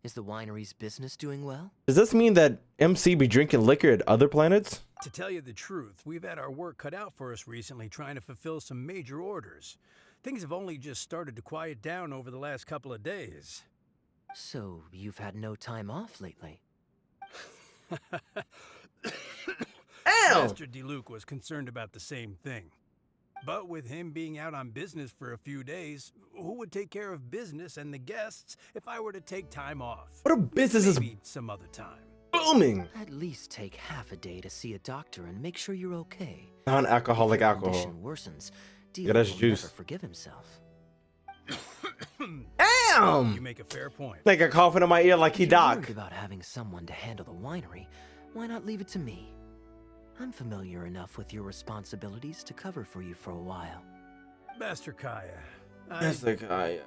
Is the winery's business doing well? Does this mean that MC be drinking liquor at other planets? To tell you the truth, we've had our work cut out for us recently trying to fulfill some major orders. Things have only just started to quiet down over the last couple of days. So, you've had no time off lately? Master Diluc was concerned about the same thing. But with him being out on business for a few days, who would take care of business and the guests if I were to take time off? What a business is Maybe some other time. booming. At least take half a day to see a doctor and make sure you're okay. Non-alcoholic If your alcohol. condition worsens, Yeah, that's Diluc will juice. never forgive himself. Damn! You make a fair point. Like a coughing in my ear like he If you're doc. worried about having someone to handle the winery, why not leave it to me? I'm familiar enough with your responsibilities to cover for you for a while. Master Kaeya, That's the guy.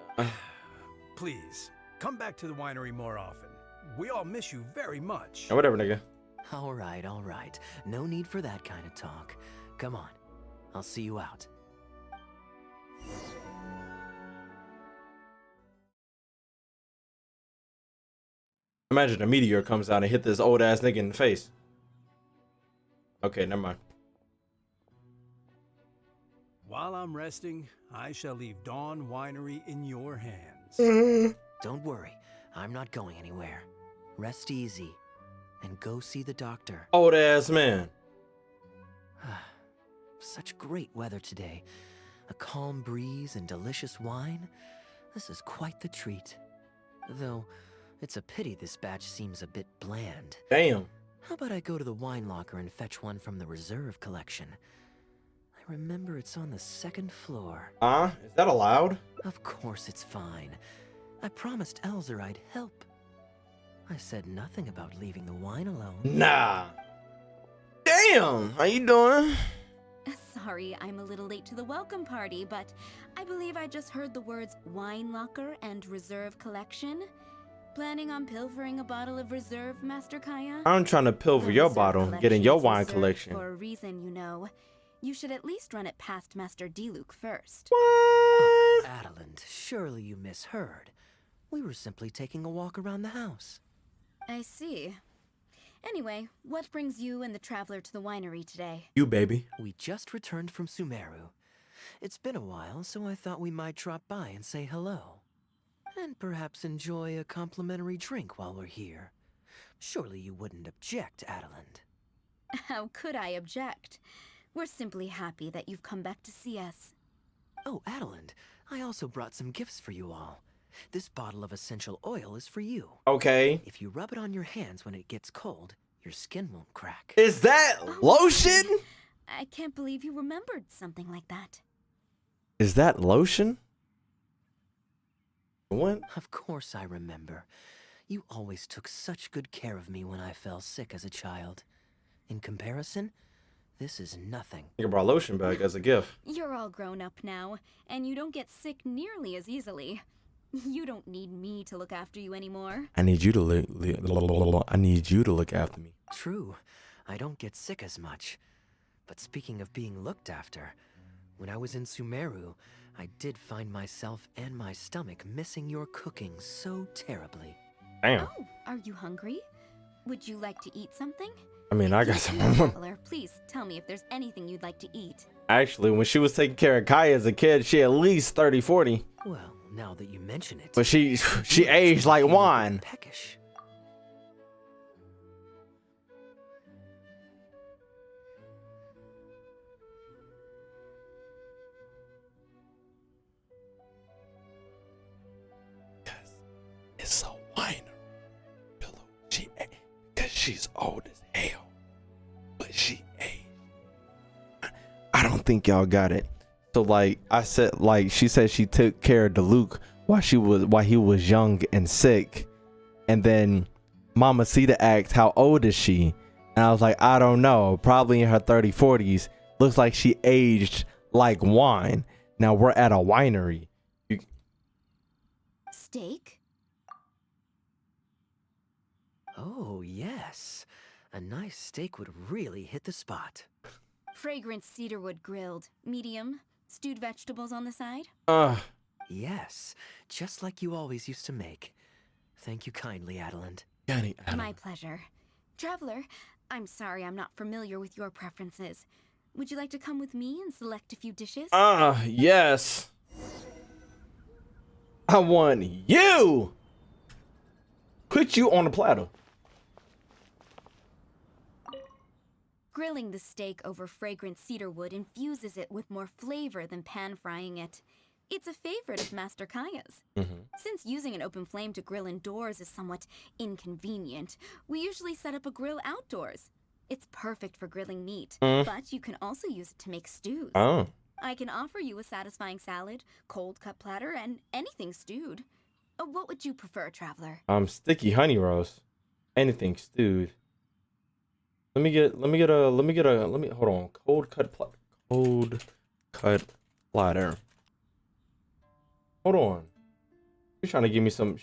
please, come back to the winery more often. We all miss you very much. Whatever, nigga. All right. No need for that kind of talk. Come on. I'll see you out. Imagine a meteor comes out and hit this old ass nigga in the face. Okay, never mind. While I'm resting, I shall leave Dawn Winery in your hands. Don't worry. I'm not going anywhere. Rest easy. And go see the doctor. Old ass man. Such great weather today. A calm breeze and delicious wine. This is quite the treat. Though, it's a pity this batch seems a bit bland. Damn. How about I go to the wine locker and fetch one from the reserve collection? I remember it's on the second floor. Is that allowed? Of course it's fine. I promised Elzer I'd help. I said nothing about leaving the wine alone. Nah. Damn. How you doing? Sorry, I'm a little late to the welcome party, but I believe I just heard the words wine locker and reserve collection. Planning on pilfering a bottle of reserve, Master Kaeya? I'm trying to pilfer The your reserve bottle, collection get in your is wine reserved collection. For a reason, you know. You should at least run it past Master Diluc first. What? Adeland, surely you misheard. We were simply taking a walk around the house. I see. Anyway, what brings you and the traveler to the winery today? You, baby. We just returned from Sumeru. It's been a while, so I thought we might drop by and say hello. And perhaps enjoy a complimentary drink while we're here. Surely you wouldn't object, Adeland. How could I object? We're simply happy that you've come back to see us. Oh, Adeland, I also brought some gifts for you all. This bottle of essential oil is for you. Okay. If you rub it on your hands when it gets cold, your skin won't crack. Is that lotion? I can't believe you remembered something like that. Is that lotion? What? Of course I remember. You always took such good care of me when I fell sick as a child. In comparison, this is nothing. You brought lotion back as a gift. You're all grown up now, and you don't get sick nearly as easily. You don't need me to look after you anymore. I need you to look after me. True, I don't get sick as much. But speaking of being looked after, when I was in Sumeru, I did find myself and my stomach missing your cooking so terribly. Damn. Oh, are you hungry? Would you like to eat something? I mean, I got some. Traveler, please tell me if there's anything you'd like to eat. Actually, when she was taking care of Kaeya as a kid, she at least 30, 40. Well, now that you mention it. But she aged like wine. Peckish. she's old as hell, but she aged. I don't think y'all got it. So like I said, like she said she took care of Diluc while he was young and sick, and then Mamacita asked how old is she, and I was like, I don't know, probably in her 40s. Looks like she aged like wine. Now we're at a winery. Steak? Oh, yes. A nice steak would really hit the spot. Fragrant cedarwood grilled, medium, stewed vegetables on the side. Yes, just like you always used to make. Thank you kindly, Adeland. My pleasure. Traveler, I'm sorry I'm not familiar with your preferences. Would you like to come with me and select a few dishes? Yes. I want you. Put you on the platter. Grilling the steak over fragrant cedarwood infuses it with more flavor than pan-frying it. It's a favorite of Master Kaeya's. Since using an open flame to grill indoors is somewhat inconvenient, we usually set up a grill outdoors. It's perfect for grilling meat, but you can also use it to make stews. I can offer you a satisfying salad, cold cut platter, and anything stewed. What would you prefer, Traveler? Sticky honey roast. Anything stewed. Let me hold on. Cold cut platter. Hold on. She's trying to give me some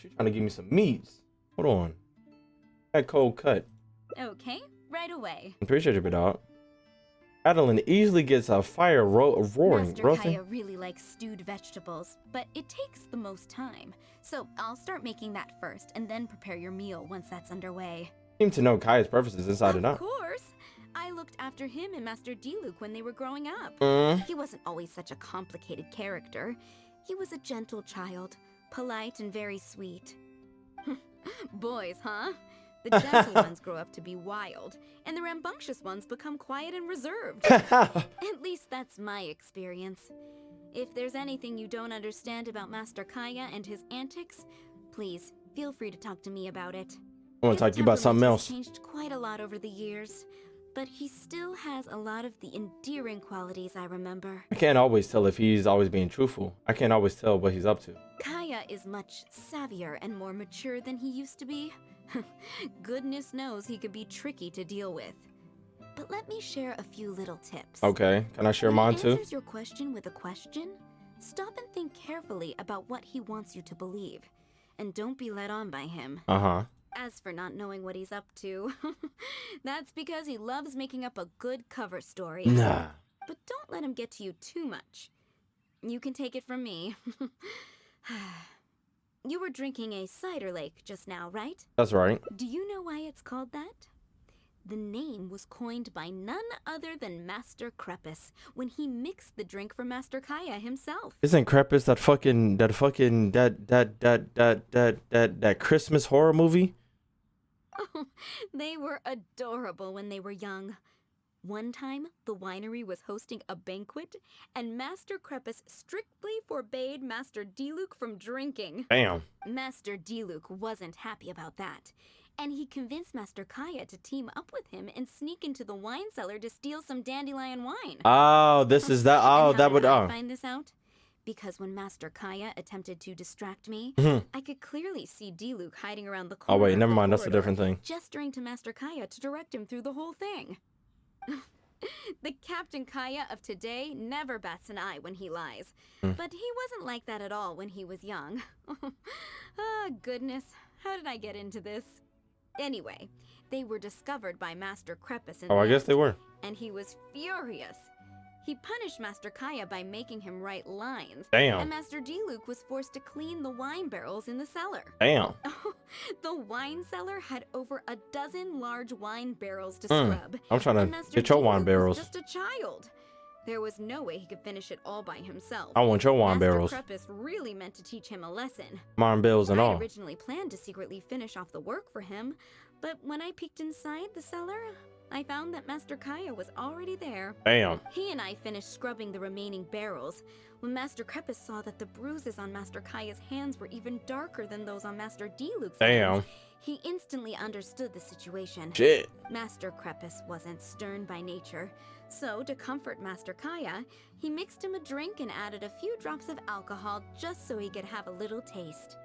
meats. Hold on. That cold cut. Okay, right away. Appreciate you, big dog. Adeline easily gets a fire roaring. Master Kaeya really likes stewed vegetables, but it takes the most time. So I'll start making that first, and then prepare your meal once that's underway. Seem to know Kaeya's preferences inside and out. Of course! I looked after him and Master Diluc when they were growing up. He wasn't always such a complicated character. He was a gentle child, polite and very sweet. Boys, huh? The gentle ones grow up to be wild, and the rambunctious ones become quiet and reserved. At least that's my experience. If there's anything you don't understand about Master Kaeya and his antics, please feel free to talk to me about it. I want to talk to you about something else. He's changed quite a lot over the years, but he still has a lot of the endearing qualities I remember. I can't always tell if he's always being truthful. I can't always tell what he's up to. Kaeya is much savvier and more mature than he used to be. Goodness knows he could be tricky to deal with. But let me share a few little tips. Okay, can I share mine too? When he answers your question with a question, stop and think carefully about what he wants you to believe. And don't be led on by him. As for not knowing what he's up to, that's because he loves making up a good cover story. Nah. But don't let him get to you too much. You can take it from me. You were drinking a cider lake just now, right? That's right. Do you know why it's called that? The name was coined by none other than Master Krepus when he mixed the drink for Master Kaeya himself. Isn't Krepus that Christmas horror movie? Oh, they were adorable when they were young. One time, the winery was hosting a banquet, and Master Krepus strictly forbade Master Diluc from drinking. Damn. Master Diluc wasn't happy about that, and he convinced Master Kaeya to team up with him and sneak into the wine cellar to steal some dandelion wine. Oh, this is that. Oh, that would. I find this out? Because when Master Kaeya attempted to distract me, I could clearly see Diluc hiding around the corner. Oh wait, never mind. That's a different thing. Gesturing to Master Kaeya to direct him through the whole thing. The Captain Kaeya of today never bats an eye when he lies. But he wasn't like that at all when he was young. Oh, goodness. How did I get into this? Anyway, they were discovered by Master Krepus. Oh, I guess they were. And he was furious. He punished Master Kaeya by making him write lines. Damn. And Master Diluc was forced to clean the wine barrels in the cellar. Damn. The wine cellar had over a dozen large wine barrels to scrub. I'm trying to get your wine barrels. Was just a child. There was no way he could finish it all by himself. I want your wine barrels. Master Krepus really meant to teach him a lesson. Wine barrels and all. I originally planned to secretly finish off the work for him, but when I peeked inside the cellar, I found that Master Kaeya was already there. Damn. He and I finished scrubbing the remaining barrels. When Master Crepus saw that the bruises on Master Kaeya's hands were even darker than those on Master Diluc's hands, he instantly understood the situation. Shit. Master Crepus wasn't stern by nature, so to comfort Master Kaeya, he mixed him a drink and added a few drops of alcohol just so he could have a little taste.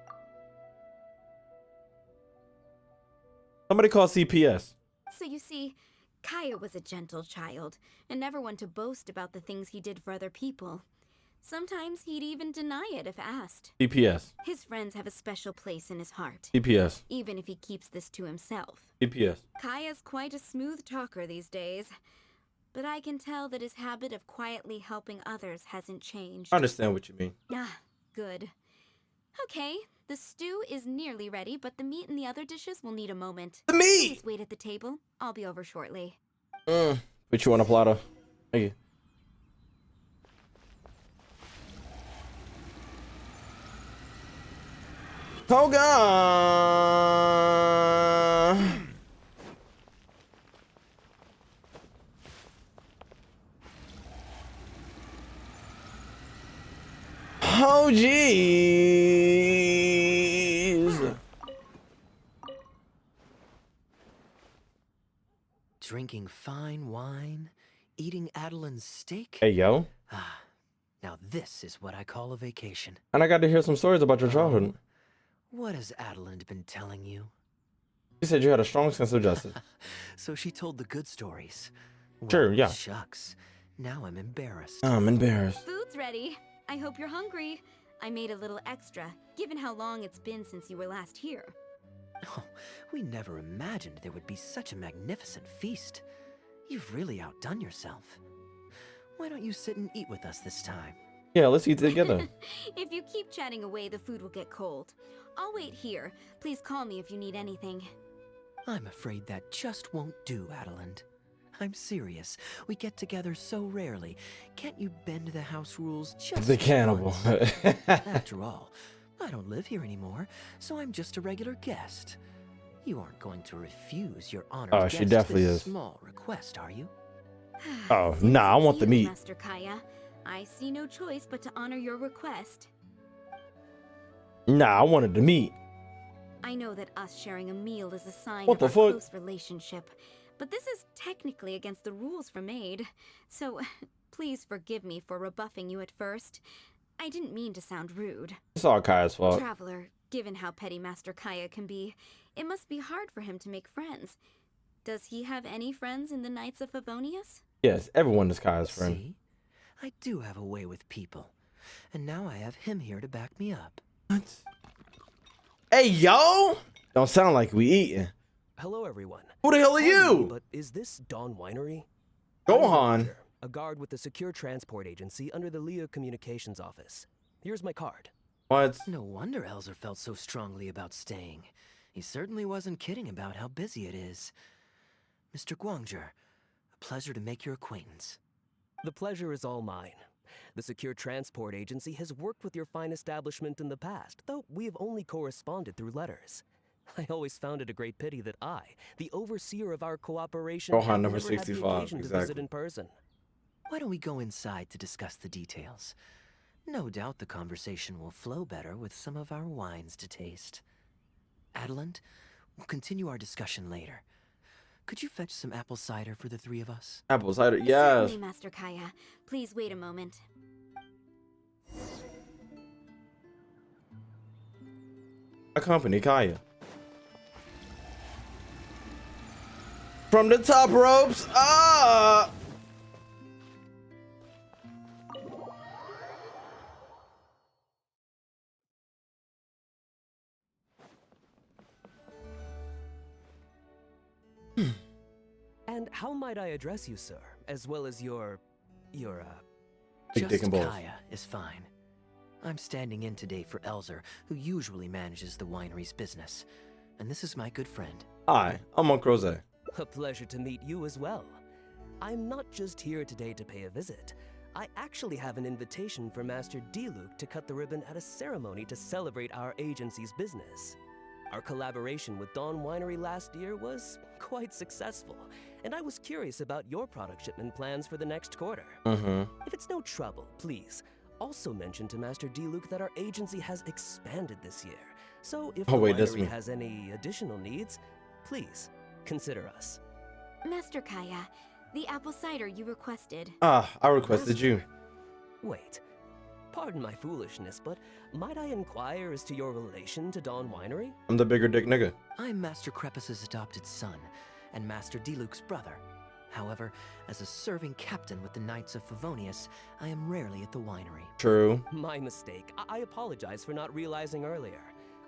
Somebody call CPS. So you see, Kaeya was a gentle child, and never one to boast about the things he did for other people. Sometimes he'd even deny it if asked. CPS. His friends have a special place in his heart. CPS. Even if he keeps this to himself. CPS. Kaeya's quite a smooth talker these days, but I can tell that his habit of quietly helping others hasn't changed. I understand what you mean. Ah, good. Okay, the stew is nearly ready, but the meat and the other dishes will need a moment. The meat! Please wait at the table. I'll be over shortly. Put you on a platter. Thank you. Oh God. Oh jeez. Drinking fine wine, eating Adeline's steak. Hey yo. Ah, now this is what I call a vacation. And I got to hear some stories about your childhood. What has Adeline been telling you? She said you had a strong sense of justice. So she told the good stories. Well, Sure, yeah. Shucks. Now I'm embarrassed. I'm embarrassed. Food's ready. I hope you're hungry. I made a little extra, given how long it's been since you were last here. Oh, we never imagined there would be such a magnificent feast. You've really outdone yourself. Why don't you sit and eat with us this time? Yeah, let's eat together. If you keep chatting away, the food will get cold. I'll wait here. Please call me if you need anything. I'm afraid that just won't do, Adeline. I'm serious. We get together so rarely. Can't you bend the house rules just The cannibal. After all, I don't live here anymore, so I'm just a regular guest. You aren't going to refuse your honored Oh, guest she definitely this is. small request, are you? Oh, nah, I want the meat. Master Kaeya. I see no choice but to honor your request. Nah, I wanted the meat. I know that us sharing a meal is a sign What of the our fuck? close relationship, but this is technically against the rules for Maid, so please forgive me for rebuffing you at first. I didn't mean to sound rude. It's all Kaya's fault. Traveler, given how petty Master Kaeya can be, it must be hard for him to make friends. Does he have any friends in the Knights of Favonius? Yes, everyone is Kaya's friend. See? I do have a way with people. And now I have him here to back me up. What? Hey, yo! Don't sound like we eating. Hello, everyone. Who the hell are Pardon me, you? But is this Dawn Winery? Gohan. I'm a guard with the Secure Transport Agency under the Leo Communications Office. Here's my card. What? No wonder Elzer felt so strongly about staying. He certainly wasn't kidding about how busy it is. Mr. Guangzhe, a pleasure to make your acquaintance. The pleasure is all mine. The Secure Transport Agency has worked with your fine establishment in the past, though we have only corresponded through letters. I always found it a great pity that I, the overseer of our cooperation, Gohan have number never had the 65, occasion to exactly. visit in person. Why don't we go inside to discuss the details? No doubt the conversation will flow better with some of our wines to taste. Adeline, we'll continue our discussion later. Could you fetch some apple cider for the three of us? Apple cider, yes. Certainly, Master Kaeya. Please wait a moment. Accompany Kaeya. From the top ropes. Ah! And how might I address you, sir, as well as your Big dick and balls. Kaeya is fine. I'm standing in today for Elzer, who usually manages the winery's business. And this is my good friend. Hi, I'm KingRosé. A pleasure to meet you as well. I'm not just here today to pay a visit. I actually have an invitation for Master Diluc to cut the ribbon at a ceremony to celebrate our agency's business. Our collaboration with Dawn Winery last year was quite successful, and I was curious about your product shipment plans for the next quarter. If it's no trouble, please also mention to Master D-Luke that our agency has expanded this year. So if the winery has any additional needs, please consider us. Master Kaeya, the apple cider you requested. Ah, I requested you. Wait. Pardon my foolishness, but might I inquire as to your relation to Dawn Winery? I'm the bigger dick nigga. I'm Master Krepus's adopted son, and Master D-Luke's brother. However, as a serving captain with the Knights of Favonius, I am rarely at the winery. True. My mistake. I apologize for not realizing earlier.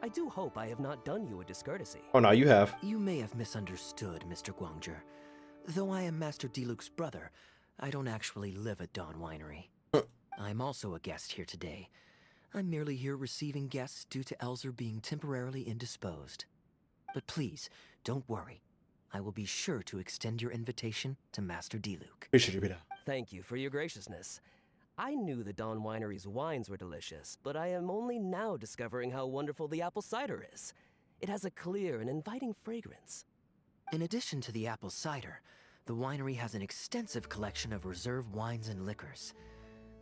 I do hope I have not done you a discourtesy. Oh no, you have. You may have misunderstood, Mr. Guangzhe. Though I am Master D-Luke's brother, I don't actually live at Dawn Winery. I'm also a guest here today. I'm merely here receiving guests due to Elzer being temporarily indisposed. But please, don't worry. I will be sure to extend your invitation to Master D-Luke. Thank you for your graciousness. I knew the Dawn Winery's wines were delicious, but I am only now discovering how wonderful the apple cider is. It has a clear and inviting fragrance. In addition to the apple cider, the winery has an extensive collection of reserve wines and liquors.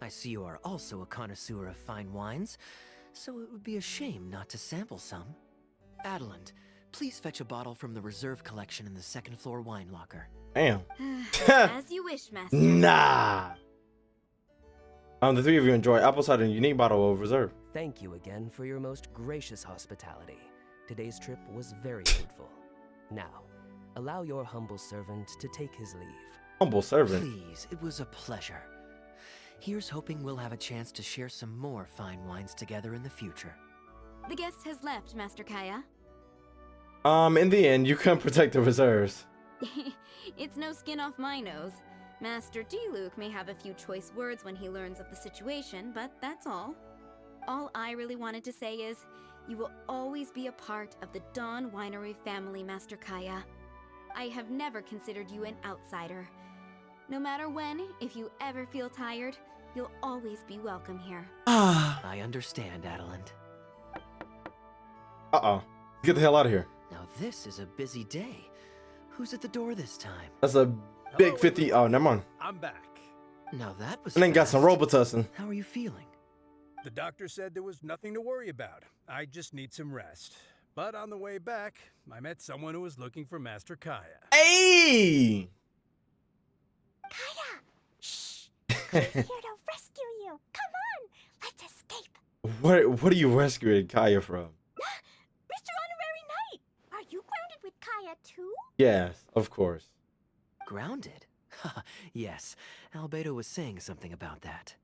I see you are also a connoisseur of fine wines, so it would be a shame not to sample some. Adeland, please fetch a bottle from the reserve collection in the second floor wine locker. Damn. As you wish, Master. Nah. The three of you enjoy apple cider and unique bottle of reserve. Thank you again for your most gracious hospitality. Today's trip was very fruitful. Now, allow your humble servant to take his leave. Humble servant? Please, it was a pleasure. Here's hoping we'll have a chance to share some more fine wines together in the future. The guest has left, Master Kaeya. In the end, you couldn't protect the reserves. It's no skin off my nose. Master D-Luke may have a few choice words when he learns of the situation, but that's all. All I really wanted to say is, you will always be a part of the Dawn Winery family, Master Kaeya. I have never considered you an outsider. No matter when, if you ever feel tired, you'll always be welcome here. I understand, Adeland. Uh-oh. Get the hell out of here. Now this is a busy day. Who's at the door this time? That's a big 50. Oh, never mind. I'm back. Now that was And then got some Robitussin. How are you feeling? The doctor said there was nothing to worry about. I just need some rest. But on the way back, I met someone who was looking for Master Kaeya. Hey! Kaeya! Shh! I'm here to rescue you. Come on, let's escape. What are you rescuing Kaeya from? Mr. Honorary Knight, are you grounded with Kaeya too? Yes, of course. Grounded? Yes, Albedo was saying something about that.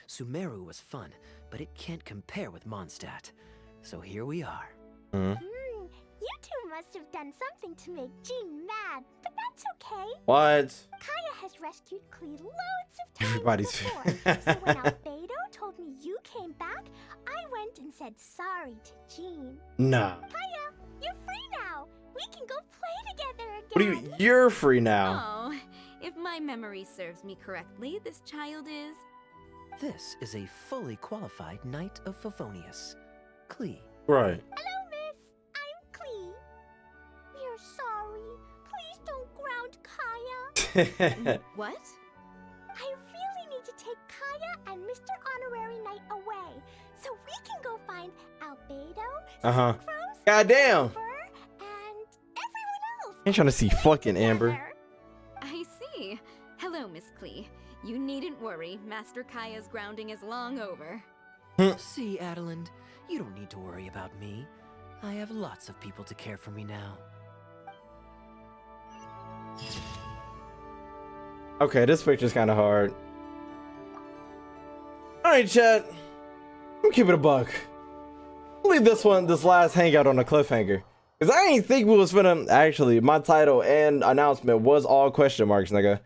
Sumeru was fun, but it can't compare with Mondstadt. So here we are. You two must have done something to make Jean mad, but that's okay. What? Kaeya has rescued Klee loads of times Everybody's before. So when Albedo told me you came back, I went and said sorry to Jean. Nah. Kaeya, you're free now. We can go play together again. What are you? You're free now. Oh, if my memory serves me correctly, this child is... This is a fully qualified Knight of Favonius, Klee. Right. Hello, miss. I'm Klee. We're sorry. Please don't ground Kaeya. What? I really need to take Kaeya and Mr. Honorary Knight away, so we can go find Albedo, Sucrose, Goddamn. Amber, and everyone else. Ain't trying to see fucking Amber. I see. Hello, Miss Klee. You needn't worry. Master Kaeya's grounding is long over. See, Adeland, you don't need to worry about me. I have lots of people to care for me now. Okay, this picture's kind of hard. Alright, chat. I'm keeping it a buck. Leave this last hangout on a cliffhanger. Because I ain't think we was finna... Actually, my title and announcement was all question marks, nigga.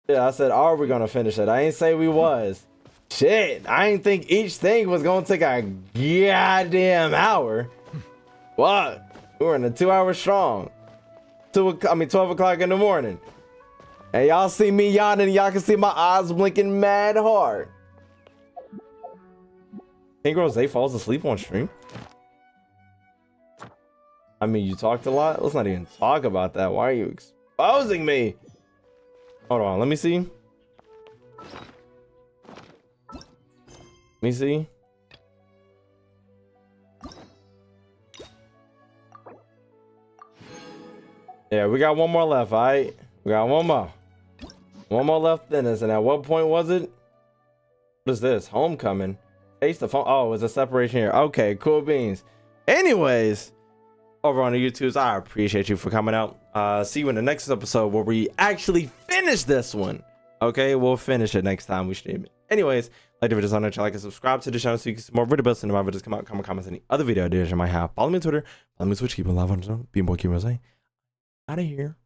Yeah, I said, are we gonna finish it? I ain't say we was. Shit, I ain't think each thing was gonna take a goddamn hour. What? We're in a 2 hour strong. 12 o'clock in the morning. And y'all see me yawning, y'all can see my eyes blinking mad hard. KingRosé falls asleep on stream. I mean, you talked a lot. Let's not even talk about that. Why are you exposing me? Hold on, let me see. Let me see. Yeah, we got one more left, all right? We got one more. One more left in us. And at what point was it? What is this? Homecoming. Taste the phone. Oh, it's a separation here. Okay, cool beans. Anyways, over on the YouTubes, I appreciate you for coming out. See you in the next episode where we actually finish this one. Okay, we'll finish it next time we stream it. Anyways, like the videos on there, like and subscribe to the channel so you can see more videos and my videos come out, comments, any other video ideas you might have. Follow me on Twitter, follow me on Twitch, keep it live on the zone. Be more KingRosé. Out of here.